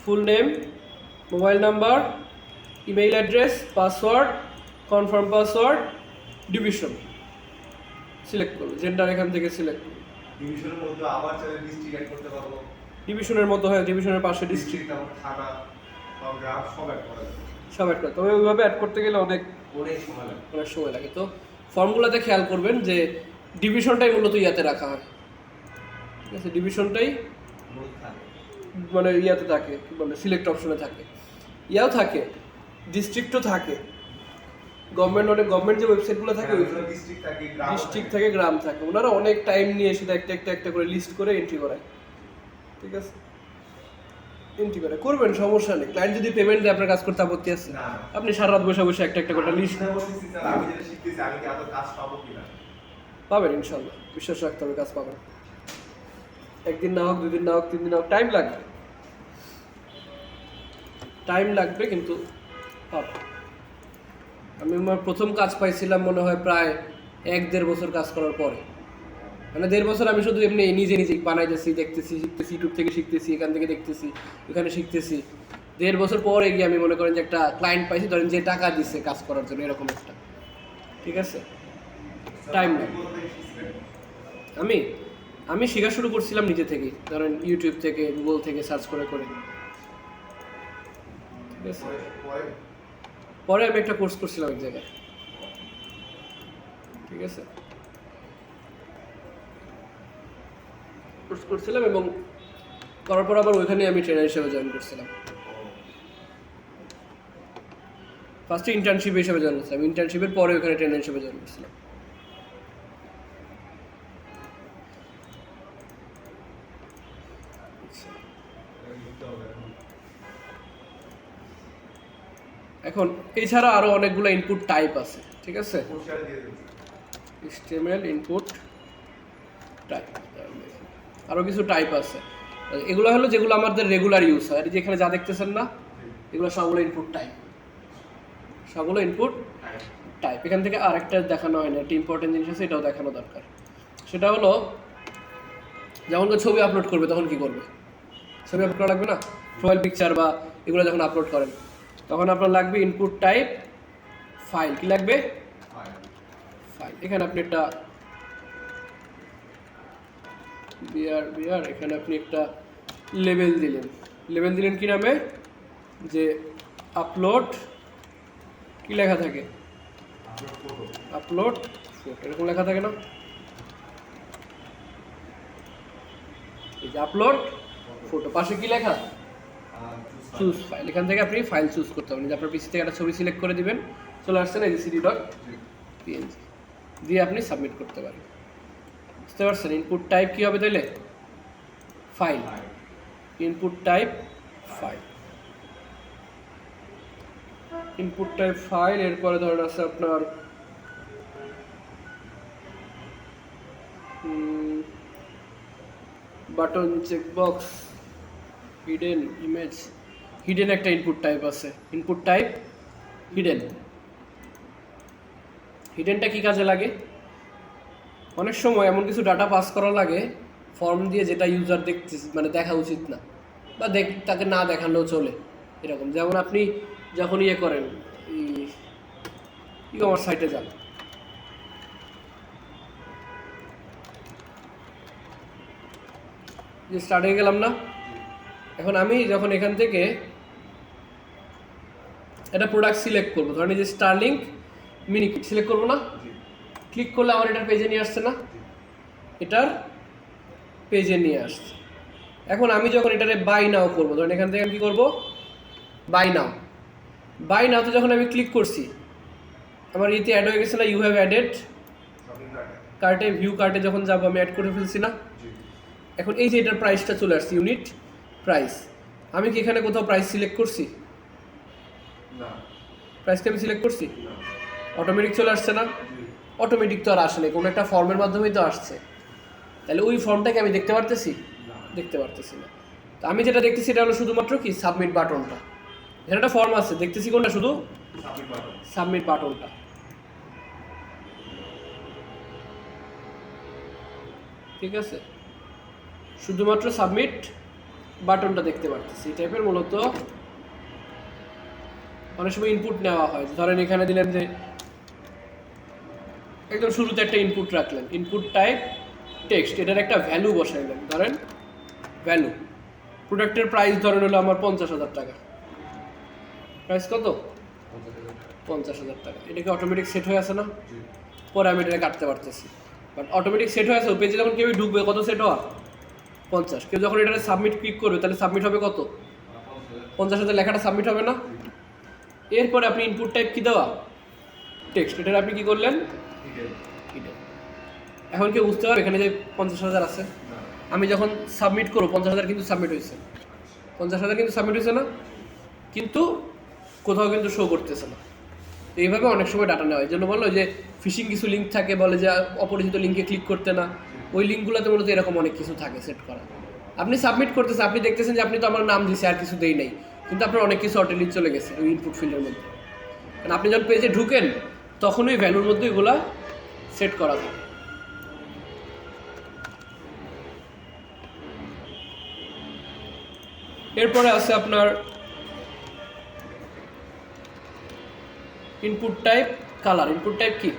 full name, mobile number, email address, password, confirm password, division select করবো, জেন্ডার এখান থেকে সিলেক্ট করবো। ডিভিশনের মধ্যে আবার চাইলে ডিস্ট্রিক্ট অ্যাড করতে পারবো, ডিভিশনের মতো হয়, ডিভিশনের পাশে ডিস্ট্রিক্ট, তারপর থানা বা গ্রাম সব অ্যাড করা যাবে, সব অ্যাড করে। তবে ওইভাবে অ্যাড করতে গেলে অনেক সময় লাগে। তো ফর্মগুলোতে খেয়াল করবেন যে ডিভিশনটাই মূলত ইয়াতে রাখা হয়, ঠিক আছে, ডিভিশনটাই মানে ইয়াতে থাকে, কি বলে, সিলেক্ট অপশনে থাকে, ইয়াও থাকে, ডিস্ট্রিক্টও থাকে, গভর্নমেন্ট যে ওয়েবসাইটগুলো থাকে ডিস্ট্রিক্ট থাকে, গ্রাম থাকে, ওনারা অনেক টাইম নিয়ে সেটা একটা করে লিস্ট করে এন্ট্রি করায়, ঠিক আছে, এন্ট্রি করে করবেন, সমস্যা নেই। ক্লায়েন্ট যদি পেমেন্ট দেয় আপনার কাজ করতে আপত্তি আছে, আপনি সারা রাত বসে বসে একটা করে লিস্ট পাবেন, ইনশাল্লাহ বিশ্বাস রাখতে হবে, কাজ পাবেন। একদিন না হোক, 2 দিন না হোক, 3 দিন না হোক, টাইম লাগবে কিন্তু পাবেন। আমি আমার প্রথম কাজ পাইছিলাম মনে হয় প্রায় 1-1.5 বছর কাজ করার পরে, মানে 1.5 বছর আমি শুধু এমনি নিজে বানাইতেছি, দেখতেছি, শিখতেছি, ইউটিউব থেকে শিখতেছি, এখান থেকে দেখতেছি, এখানে শিখতেছি। 1.5 বছর পরে গিয়ে আমি মনে করেন যে একটা ক্লায়েন্ট পাইছি, ধরেন যে টাকা দিচ্ছে কাজ করার জন্য, এরকম একটা, ঠিক আছে, টাইম লাগবে। আমি শেখা শুরু করছিলাম নিজে থেকেই, ধরেন ইউটিউব থেকে, গুগল থেকে সার্চ করে করে, ঠিক আছে। পরে আমি একটা কোর্স করছিলাম এক জায়গায়, ঠিক আছে, কোর্স করছিলাম এবং করার পর আবার ওইখানে আমি ট্রেনার হিসেবে জয়েন করছিলাম। ফার্স্টে ইন্টার্নশিপ হিসেবে জয়েন করছিলাম, ইন্টার্নশিপের পরে ওখানে ট্রেনার হিসেবে জয়েন করছিলাম। এখন এছাড়া আরো অনেকগুলো ইনপুট টাইপ আছে, ঠিক আছে, HTML ইনপুট টাইপ, আরো কিছু টাইপ আছে। এগুলো হলো যেগুলো আমাদের রেগুলার ইউজ হয়, যেখানে যা দেখতেছেন না এগুলো সবগুলো ইনপুট টাইপ, সবগুলো ইনপুট টাইপ। এখান থেকে আরেকটা দেখানো হয় না, একটা ইম্পর্টেন্ট জিনিস আছে, এটাও দেখানো দরকার। সেটা হলো যখন ছবি আপলোড করবে তখন কি করবে, ছবি আপলোড করা লাগবে না, প্রোফাইল পিকচার বা এগুলো যখন আপলোড করেন তখন আপনার লাগবে ইনপুট টাইপ ফাইল। কি লাগবে? ফাইল। এখানে আপনি একটা বিআর এখানে আপনি একটা লেবেল দিলেন কি নামে, যে আপলোড, কি লেখা থাকে, আপলোড ফটো, এরকম লেখা থাকে না, এই যে আপলোড ফটো, পাশে কি লেখা, চুজ ফাইল। এখান থেকে আপনি ফাইল চুজ করতে পারেন, যে আপনার পিসি থেকে একটা ছবি সিলেক্ট করে দিবেন, চলে আসছে না cd.png, দিয়ে আপনি সাবমিট করতে পারেন। বুঝতে পারছেন? ইনপুট টাইপ কি হবে তাহলে? File. Input type file, input type file. এরপরে ধরেন আছে আপনার button, checkbox, hidden image. Hidden একটা ইনপুট টাইপ আছে, ইনপুট টাইপ হিডেন। হিডেনটা কি কাজে লাগে? অনেক সময় এমন কিছু ডাটা পাস করা লাগে ফর্ম দিয়ে, যেটা ইউজার দেখতে মানে দেখা উচিত না, বা তাকে না দেখালেও চলে, এরকম। যেমন আপনি যখন ইয়ে করেন, ই কমার্স সাইটে যান, যে স্টার্ট হয়ে গেলাম না, এখন আমি যখন এখান থেকে একটা প্রোডাক্ট সিলেক্ট করবো, ধরেন এই যে স্টারলিংক মিনি কিট সিলেক্ট করবো না, ক্লিক করলে আমার এটার পেজে নিয়ে আসছে না, এটার পেজে নিয়ে আসছে। এখন আমি যখন এটারে বাই নাও করবো, ধরেন এখান থেকে আমি কী করবো, বাই নাওতে যখন আমি ক্লিক করছি, আমার ইতে অ্যাড হয়ে গেছে না, ইউ হ্যাভ অ্যাডেড কার্টে, ভিউ কার্টে যখন যাবো আমি অ্যাড করে ফেলছি না। এখন এই যে এটার প্রাইসটা চলে আসছে, ইউনিট প্রাইস। আমি কি এখানে কোথাও প্রাইস সিলেক্ট করছি? না। প্রাইসকে আমি সিলেক্ট করছি? অটোমেটিক চলে আসছে না? অটোমেটিক তো আর আসে না, কোনো একটা ফর্মের মাধ্যমেই তো আসছে। তাহলে ওই ফর্মটাকে আমি দেখতে পারতেছি? দেখতে পারতেছি না। তো আমি যেটা দেখতেছি এটা হলো শুধুমাত্র কি, সাবমিট বাটনটা। এখানে একটা ফর্ম আছে, দেখতেছি কোনটা, শুধু সাবমিট বাটনটা। ঠিক আছে, শুধুমাত্র সাবমিট বাটনটা দেখতে পারতেছি। এই টাইপের মূলত অনেক সময় ইনপুট নেওয়া হয়। ধরেন এখানে দিলেন যে একদম শুরুতে একটা ইনপুট রাখলেন, ইনপুট টাইপ টেক্সট, এটার একটা ভ্যালু বসাইলেন, ধরেন ভ্যালু, প্রোডাক্টের প্রাইস ধরেন হলো আমার 50,000 টাকা। প্রাইস কত? 50,000 টাকা। এটা কি অটোমেটিক সেট হয়ে আছে না? পরে আমি এটা কাটতে পারতেছি, বাট অটোমেটিক সেট হয়ে আছে। ওই পেজে যখন কেউ ঢুকবে কত সেট হওয়া? 50। কেউ যখন এটা সাবমিট ক্লিক করবে তাহলে সাবমিট হবে কত? 50,000 লেখাটা সাবমিট হবে না? এরপরে আপনি ইনপুট টাইপ কি দেওয়া? টেক্সট। এটার আপনি কি করলেন? এখন কেউ বুঝতে পারবে এখানে যে 50,000 আছে? আমি যখন সাবমিট করবো 50,000 কিন্তু সাবমিট হয়েছে, 50,000 কিন্তু সাবমিট হয়েছে না, কিন্তু কোথাও কিন্তু শো করতেছে না। এইভাবে অনেক সময় ডাটা নেওয়া হয়। এই জন্য বললো যে ফিশিং কিছু লিঙ্ক থাকে, বলে যে অপরিচিত লিঙ্কে ক্লিক করতে না, ওই লিঙ্কগুলোতে মূলত এরকম অনেক কিছু থাকে সেট করা। আপনি সাবমিট করতেছেন, আপনি দেখতেছেন যে আপনি তো আমার নাম দিয়েছে আর কিছু দেই নাই, কিন্তু আপনার অনেক কিছু অটোমেটিক চলে গেছে ওই ইনপুট ফিল্ডের মধ্যে। কারণ আপনি যখন পেজে ঢুকেন তখন ওই ভ্যালুর মধ্যে এগুলা সেট করা থাকে। এরপরে আছে আপনার input type colour. Input type কি?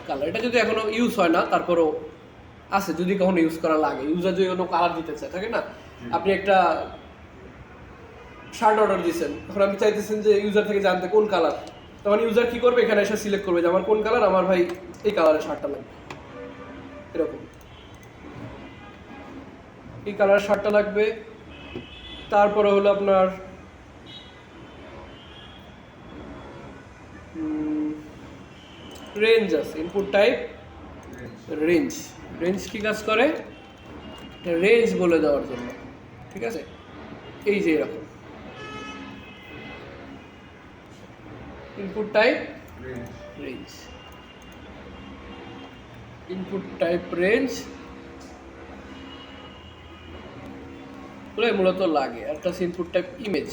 কালার। এটা যদি এখনো ইউজ হয় না, তারপরেও আছে, যদি কখনো ইউজ করা লাগে, ইউজার যদি কোনো কালার দিতে চায়, থাকে না, আপনি একটা শার্ট অর্ডার দিয়েছেন, এখন আপনি চাইতেছেন যে ইউজার থেকে জানতে কোন কালার, তখন ইউজার কি করবে, এখানে এসে সিলেক্ট করবে যে আমার কোন কালার, আমার ভাই এই কালারের শার্টটা লাগবে, এরকম এই কালারের শার্টটা লাগবে। তারপরে হলো আপনার রেঞ্জ আছে, ইনপুট টাইপ রেঞ্জ। রেঞ্জ কি কাজ করে, রেঞ্জ বলে দেওয়ার জন্য, ঠিক আছে। এই যে এরকম input type range, input type range মূলত লাগে। একটা input type image,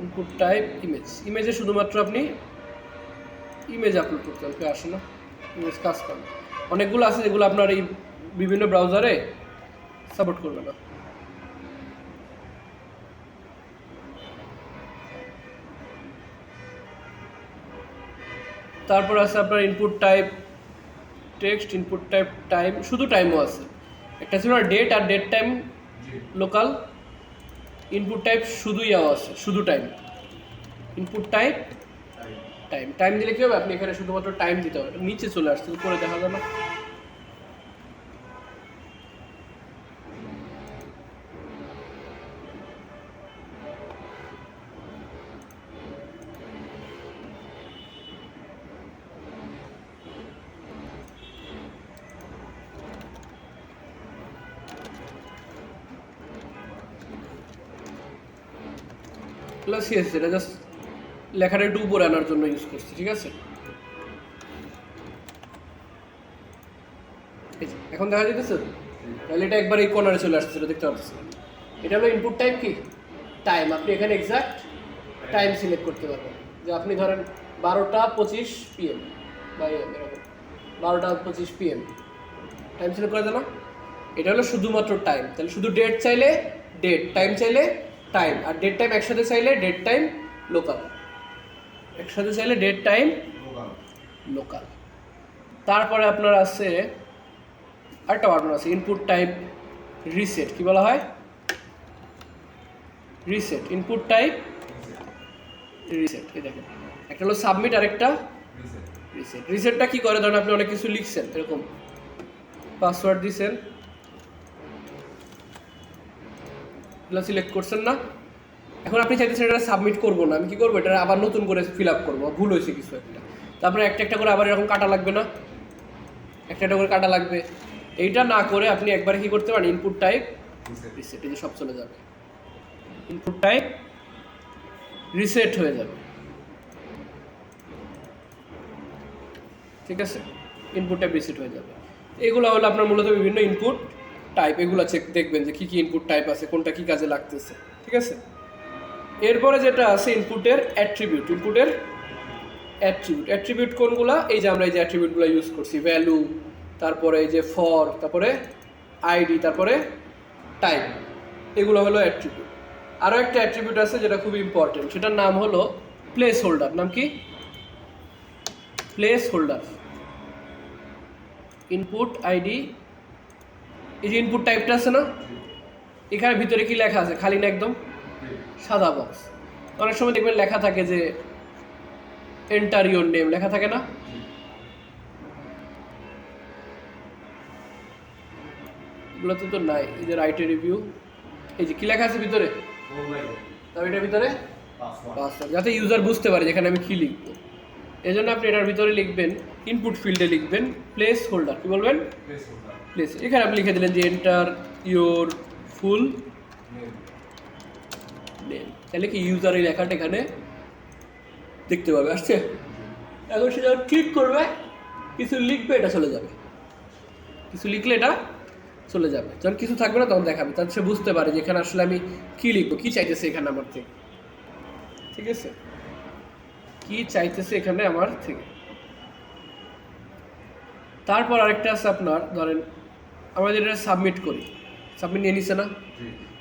input type image. ইমেজে শুধুমাত্র আপনি ইমেজ আপলোড করতে হবে, আসে না ইমেজ কাজ করে। অনেকগুলো আছে যেগুলো আপনার এই বিভিন্ন ব্রাউজারে সাপোর্ট করবে না। তারপর আছে আপনার input type text, input type time, শুধু টাইমও আছে। একটা ছিল ডেট আর date time local. Input type শুধু ইয়াও আছে, শুধু time. Input type time, time দিলে কি হবে, আপনি এখানে শুধুমাত্র টাইম দিতে হবে। নিচে চলে আসছে, উপরে দেখা যায় না। প্লাস ইয়েস, এটা জাস্ট লেখাটা একটু উপরে আনার জন্য ইউজ করছি, ঠিক আছে। এখন দেখা যেতেছে, তাহলে এটা একবার এই কর্নারে চলে আসছে, দেখতে পাচ্ছি। এটা হলো ইনপুট টাইপ কি টাইম। আপনি এখানে এক্সাক্ট টাইম সিলেক্ট করতে পারবেন, যে আপনি ধরেন 12:25 PM বা এরকম 12:25 PM টাইম সিলেক্ট করে দেন। এটা হলো শুধুমাত্র টাইম। তাহলে শুধু ডেট চাইলে ডেট, টাইম চাইলে টাইম, আর ডেট টাইম একসাথে চাইলে ডেট টাইম লোকাল, একসাথে চাইলে ডেট টাইম লোকাল। তারপরে আপনার আছে আরেকটা বাটন আছে, ইনপুট টাইপ রিসেট। কি বলা হয়, রিসেট, ইনপুট টাইপ রিসেট। এই দেখেন, একটা হলো সাবমিট আর একটা রিসেট। রিসেটটা কি করে, ধরেন আপনি অনেক কিছু লিখছেন, এরকম পাসওয়ার্ড দিয়েছেন, এগুলো সিলেক্ট করছেন না। এখন আপনি চাইতেছেন এটা সাবমিট করবো না, আমি কি করবো, এটা আবার নতুন করে ফিল আপ করবো, ভুল হয়েছে কিছু একটা। তারপরে একটা একটা করে আবার এরকম কাটা লাগবে না, একটা একটা করে কাটা লাগবে। এইটা না করে আপনি একবারে কি করতে পারেন, ইনপুট টাইপ রিসেট, এই যে সব চলে যাবে, ইনপুট টাইপ রিসেট হয়ে যাবে, ঠিক আছে। ইনপুট টাইপ রিসেট হয়ে যাবে। এগুলো হলো আপনার মূলত বিভিন্ন ইনপুট টাইপ। এগুলো চেক দেখবেন যে কী কী ইনপুট টাইপ আছে, কোনটা কী কাজে লাগতেছে, ঠিক আছে। এরপরে যেটা আছে ইনপুটের অ্যাট্রিবিউট। ইনপুটের অ্যাট্রিবিউট, অ্যাট্রিবিউট কোনগুলা, এই যে আমরা এই যে অ্যাট্রিবিউটগুলো ইউজ করছি, ভ্যালু, তারপরে এই যে ফর, তারপরে আইডি, তারপরে টাইপ, এগুলো হলো অ্যাট্রিবিউট। আরও একটা অ্যাট্রিবিউট আছে যেটা খুব ইম্পর্টেন্ট, সেটার নাম হলো প্লেস হোল্ডার। নাম কি, প্লেস হোল্ডার। ইনপুট আইডি, এই যে ইনপুট টাইপটা আছে না, এখানে ভিতরে কি লেখা আছে, খালি না একদম সাদা বক্স। অনেক সময় দেখবেন লেখা থাকে যে এন্টার ইউর নেম, লেখা থাকে না, এগুলোতে তো নাই। এই যে রাইট এ রিভিউ, এই যে কি লেখা আছে ভিতরে, তবে এটার ভিতরে পাসওয়ার্ড, যাতে ইউজার বুঝতে পারে যেখানে আমি কি লিখবো। এই জন্য আপনি এটার ভিতরে লিখবেন, ইনপুট ফিল্ডে লিখবেন প্লেস হোল্ডার। কি বলবেন, প্লেস। এখানে আপনি লিখে দিলেন যে এন্টার ইউর ফুল নেম, তাহলে কি ইউজার এই লেখাটা এখানে দেখতে পাবে, আসছে। এখন সে যখন ক্লিক করবে, কিছু লিখবে, এটা চলে যাবে, কিছু লিখলে এটা চলে যাবে। যখন কিছু থাকবে না তখন দেখাবে, তাহলে সে বুঝতে পারে যে এখানে আসলে আমি কী লিখবো, কী চাইতেছে এখানে আমার থেকে, ঠিক আছে, কী চাইতেছে এখানে আমার থেকে। তারপর আরেকটা আছে আপনার, ধরেন আমরা যেটা সাবমিট করি, সাবমিট নিয়ে নিছে না,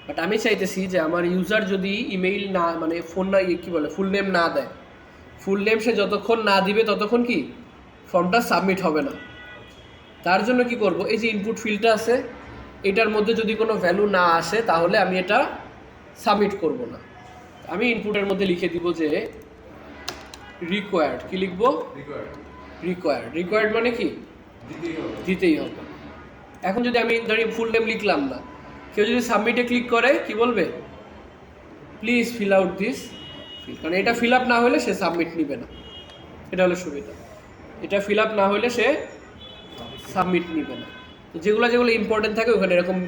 বাট আমি চাইতেছি যে আমার ইউজার যদি ইমেইল না, মানে ফোন না, কী বলে, ফুল নেম না দেয়, ফুল নেম সে যতক্ষণ না দিবে ততক্ষণ কি ফর্মটা সাবমিট হবে না। তার জন্য কি করব, এই যে ইনপুট ফিল্ডটা আছে, এটার মধ্যে যদি কোনো ভ্যালু না আসে তাহলে আমি এটা সাবমিট করব না। আমি ইনপুটের মধ্যে লিখে দিব যে রিকোয়ার্ড, কি লিখবো? রিকোয়ার্ড মানে কি? দিতেই হবে। এখন যদি আমি ধরি ফুল নেম লিখলাম না, কেউ যদি সাবমিটে ক্লিক করে কি বলবে? Please fill out this fill, কারণ এটা ফিল আপ না হলে সে সাবমিট নিবে না। এটা হলো সুবিধা, এটা ফিল আপ না হলে সে সাবমিট নিবে না। তো যেগুলো ইম্পর্টেন্ট থাকে ওখানে এরকম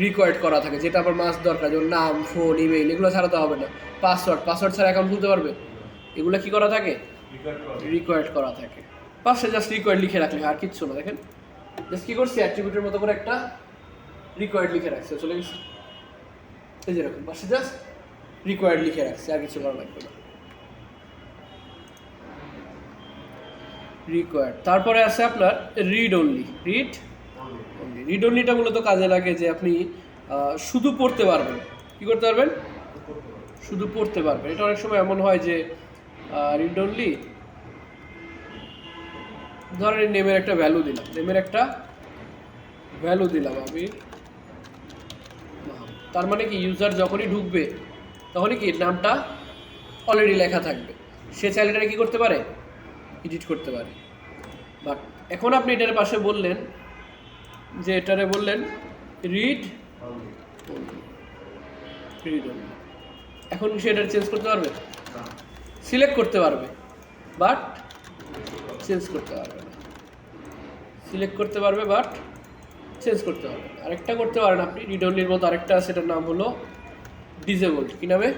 রিকোয়ার্ড করা থাকে, যেটা আমার মাস্ট দরকার, যেমন নাম, ফোন, ইমেইল, এগুলো ছাড়া তো হবে না। পাসওয়ার্ড ছাড়া অ্যাকাউন্ট খুলতে পারবে? এগুলো কি করা থাকে? রিকোয়ার্ড করা থাকে। পাশে জাস্ট রিকোয়ার্ড লিখে রাখলে, আর কিচ্ছু না। দেখেন জাস্ট কী করছি, অ্যাট্রিবিউটের মতো করে একটা রিকোয়ার্ড লিখে রাখছে, চলে গেছে এই যেরকম, পাশে জাস্ট রিকোয়ার্ড লিখে রাখছে, আর কিছু করা লাগবে না। রিকোয়ার্ড, তারপরে আছে আপনার রিড অনলি। রিড অনলিটা মূলত কাজে লাগে যে আপনি শুধু পড়তে পারবেন। কি করতে পারবেন? শুধু পড়তে পারবেন। এটা অনেক সময় এমন হয় যে রিড অনলি, ধরেন নেমের একটা ভ্যালু দিলাম, আমি তার মানে কি ইউজার যখনই ঢুকবে তখনই কি নামটা অলরেডি লেখা থাকবে, সে চাইলে এটা কি করতে পারে? এডিট করতে পারে। বাট এখন আপনি এটার পাশে বললেন যে রিড অনলি, এখন সে এটা চেঞ্জ করতে পারবে? সিলেক্ট করতে পারবে, বাট চেঞ্জ করতে পারবে না। সিলেক্ট করতে পারবে, বাট চেঞ্জ করতে পারবে না। আরেকটা করতে পারেন আপনি, রিড অনলির মতো আরেকটা আছে, এটার নাম হলো ডিসেবলড। কি নামে?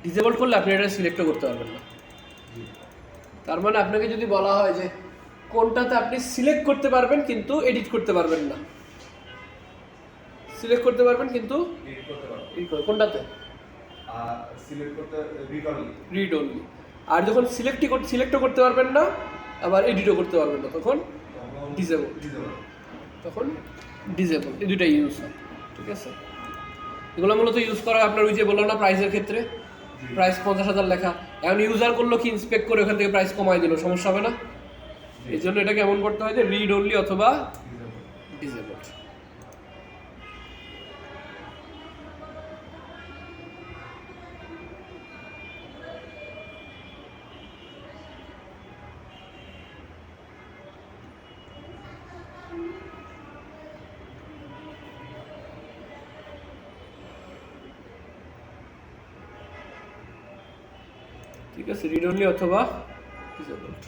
ডিসেবলড করলে আপনি এটা সিলেক্টও করতে পারবেন না। তার মানে আপনাকে যদি বলা হয় যে কোনটাতে আপনি সিলেক্ট করতে পারবেন কিন্তু এডিট করতে পারবেন না, সিলেক্ট করতে পারবেন কিন্তু কোনটাতে? Read only. আর যখন সিলেক্টও করতে পারবেন না, আবার এডিটও করতে পারবেন না, তখন ডিসেবল। এই দুটাই ইউজ হয়, ঠিক আছে? এগুলো মূলত ইউজ করা আপনার ওই যে বললাম না প্রাইসের ক্ষেত্রে, প্রাইস 50,000 লেখা, এখন ইউজার করলো কি ইন্সপেক্ট করে ওখান থেকে প্রাইস কমাই দিল, সমস্যা হবে না? এই জন্য এটাকে এমন করতে হয় যে রিড অনলি অথবা ডিসেবলড। ঠিক আছে, রিড অনলি অথবা ডিসেবলড।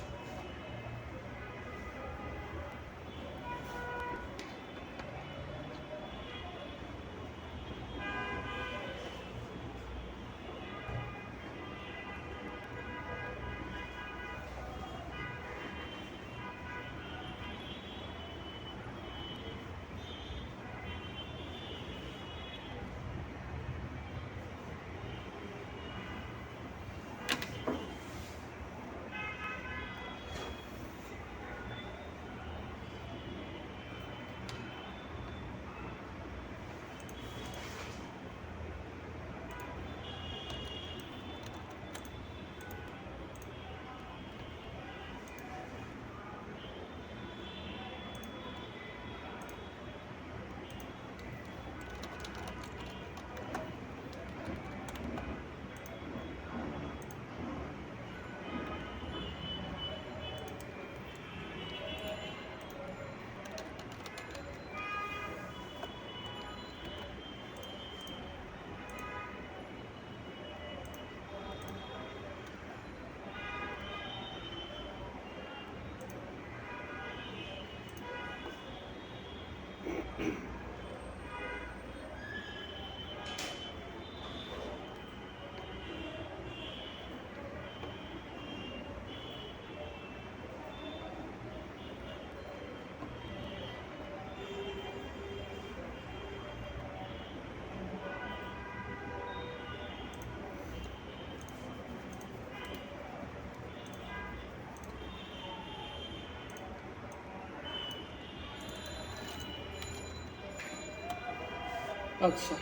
আচ্ছা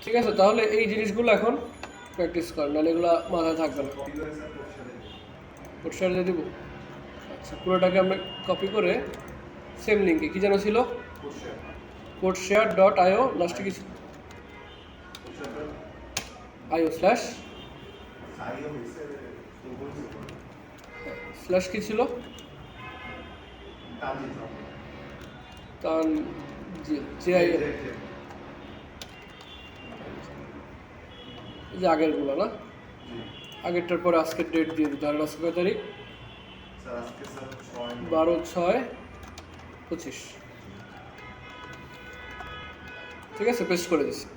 ঠিক আছে, তাহলে এই জিনিসগুলো এখন প্র্যাকটিস কর, নাহলে এগুলো মাথায় থাকবে না। পোস্টার দিয়ে দিব। আচ্ছা, পুরোটাকে আমরা কপি করে সেম লিঙ্কে, কি যেন ছিল, কোডশেয়ার.io, লাস্টে কিছু আইও স্ল্যাশ সাইও হইছে স্ল্যাশ কি ছিল তানজিদ তান জি আই যে আগেরগুলো না আগেরটার পরে আজকের ডেট দিয়ে দিতে হবে আজকে কয় তারিখ স্যার আজকে স্যার 12/6/25 ঠিক আছে পেস্ট করে দিচ্ছি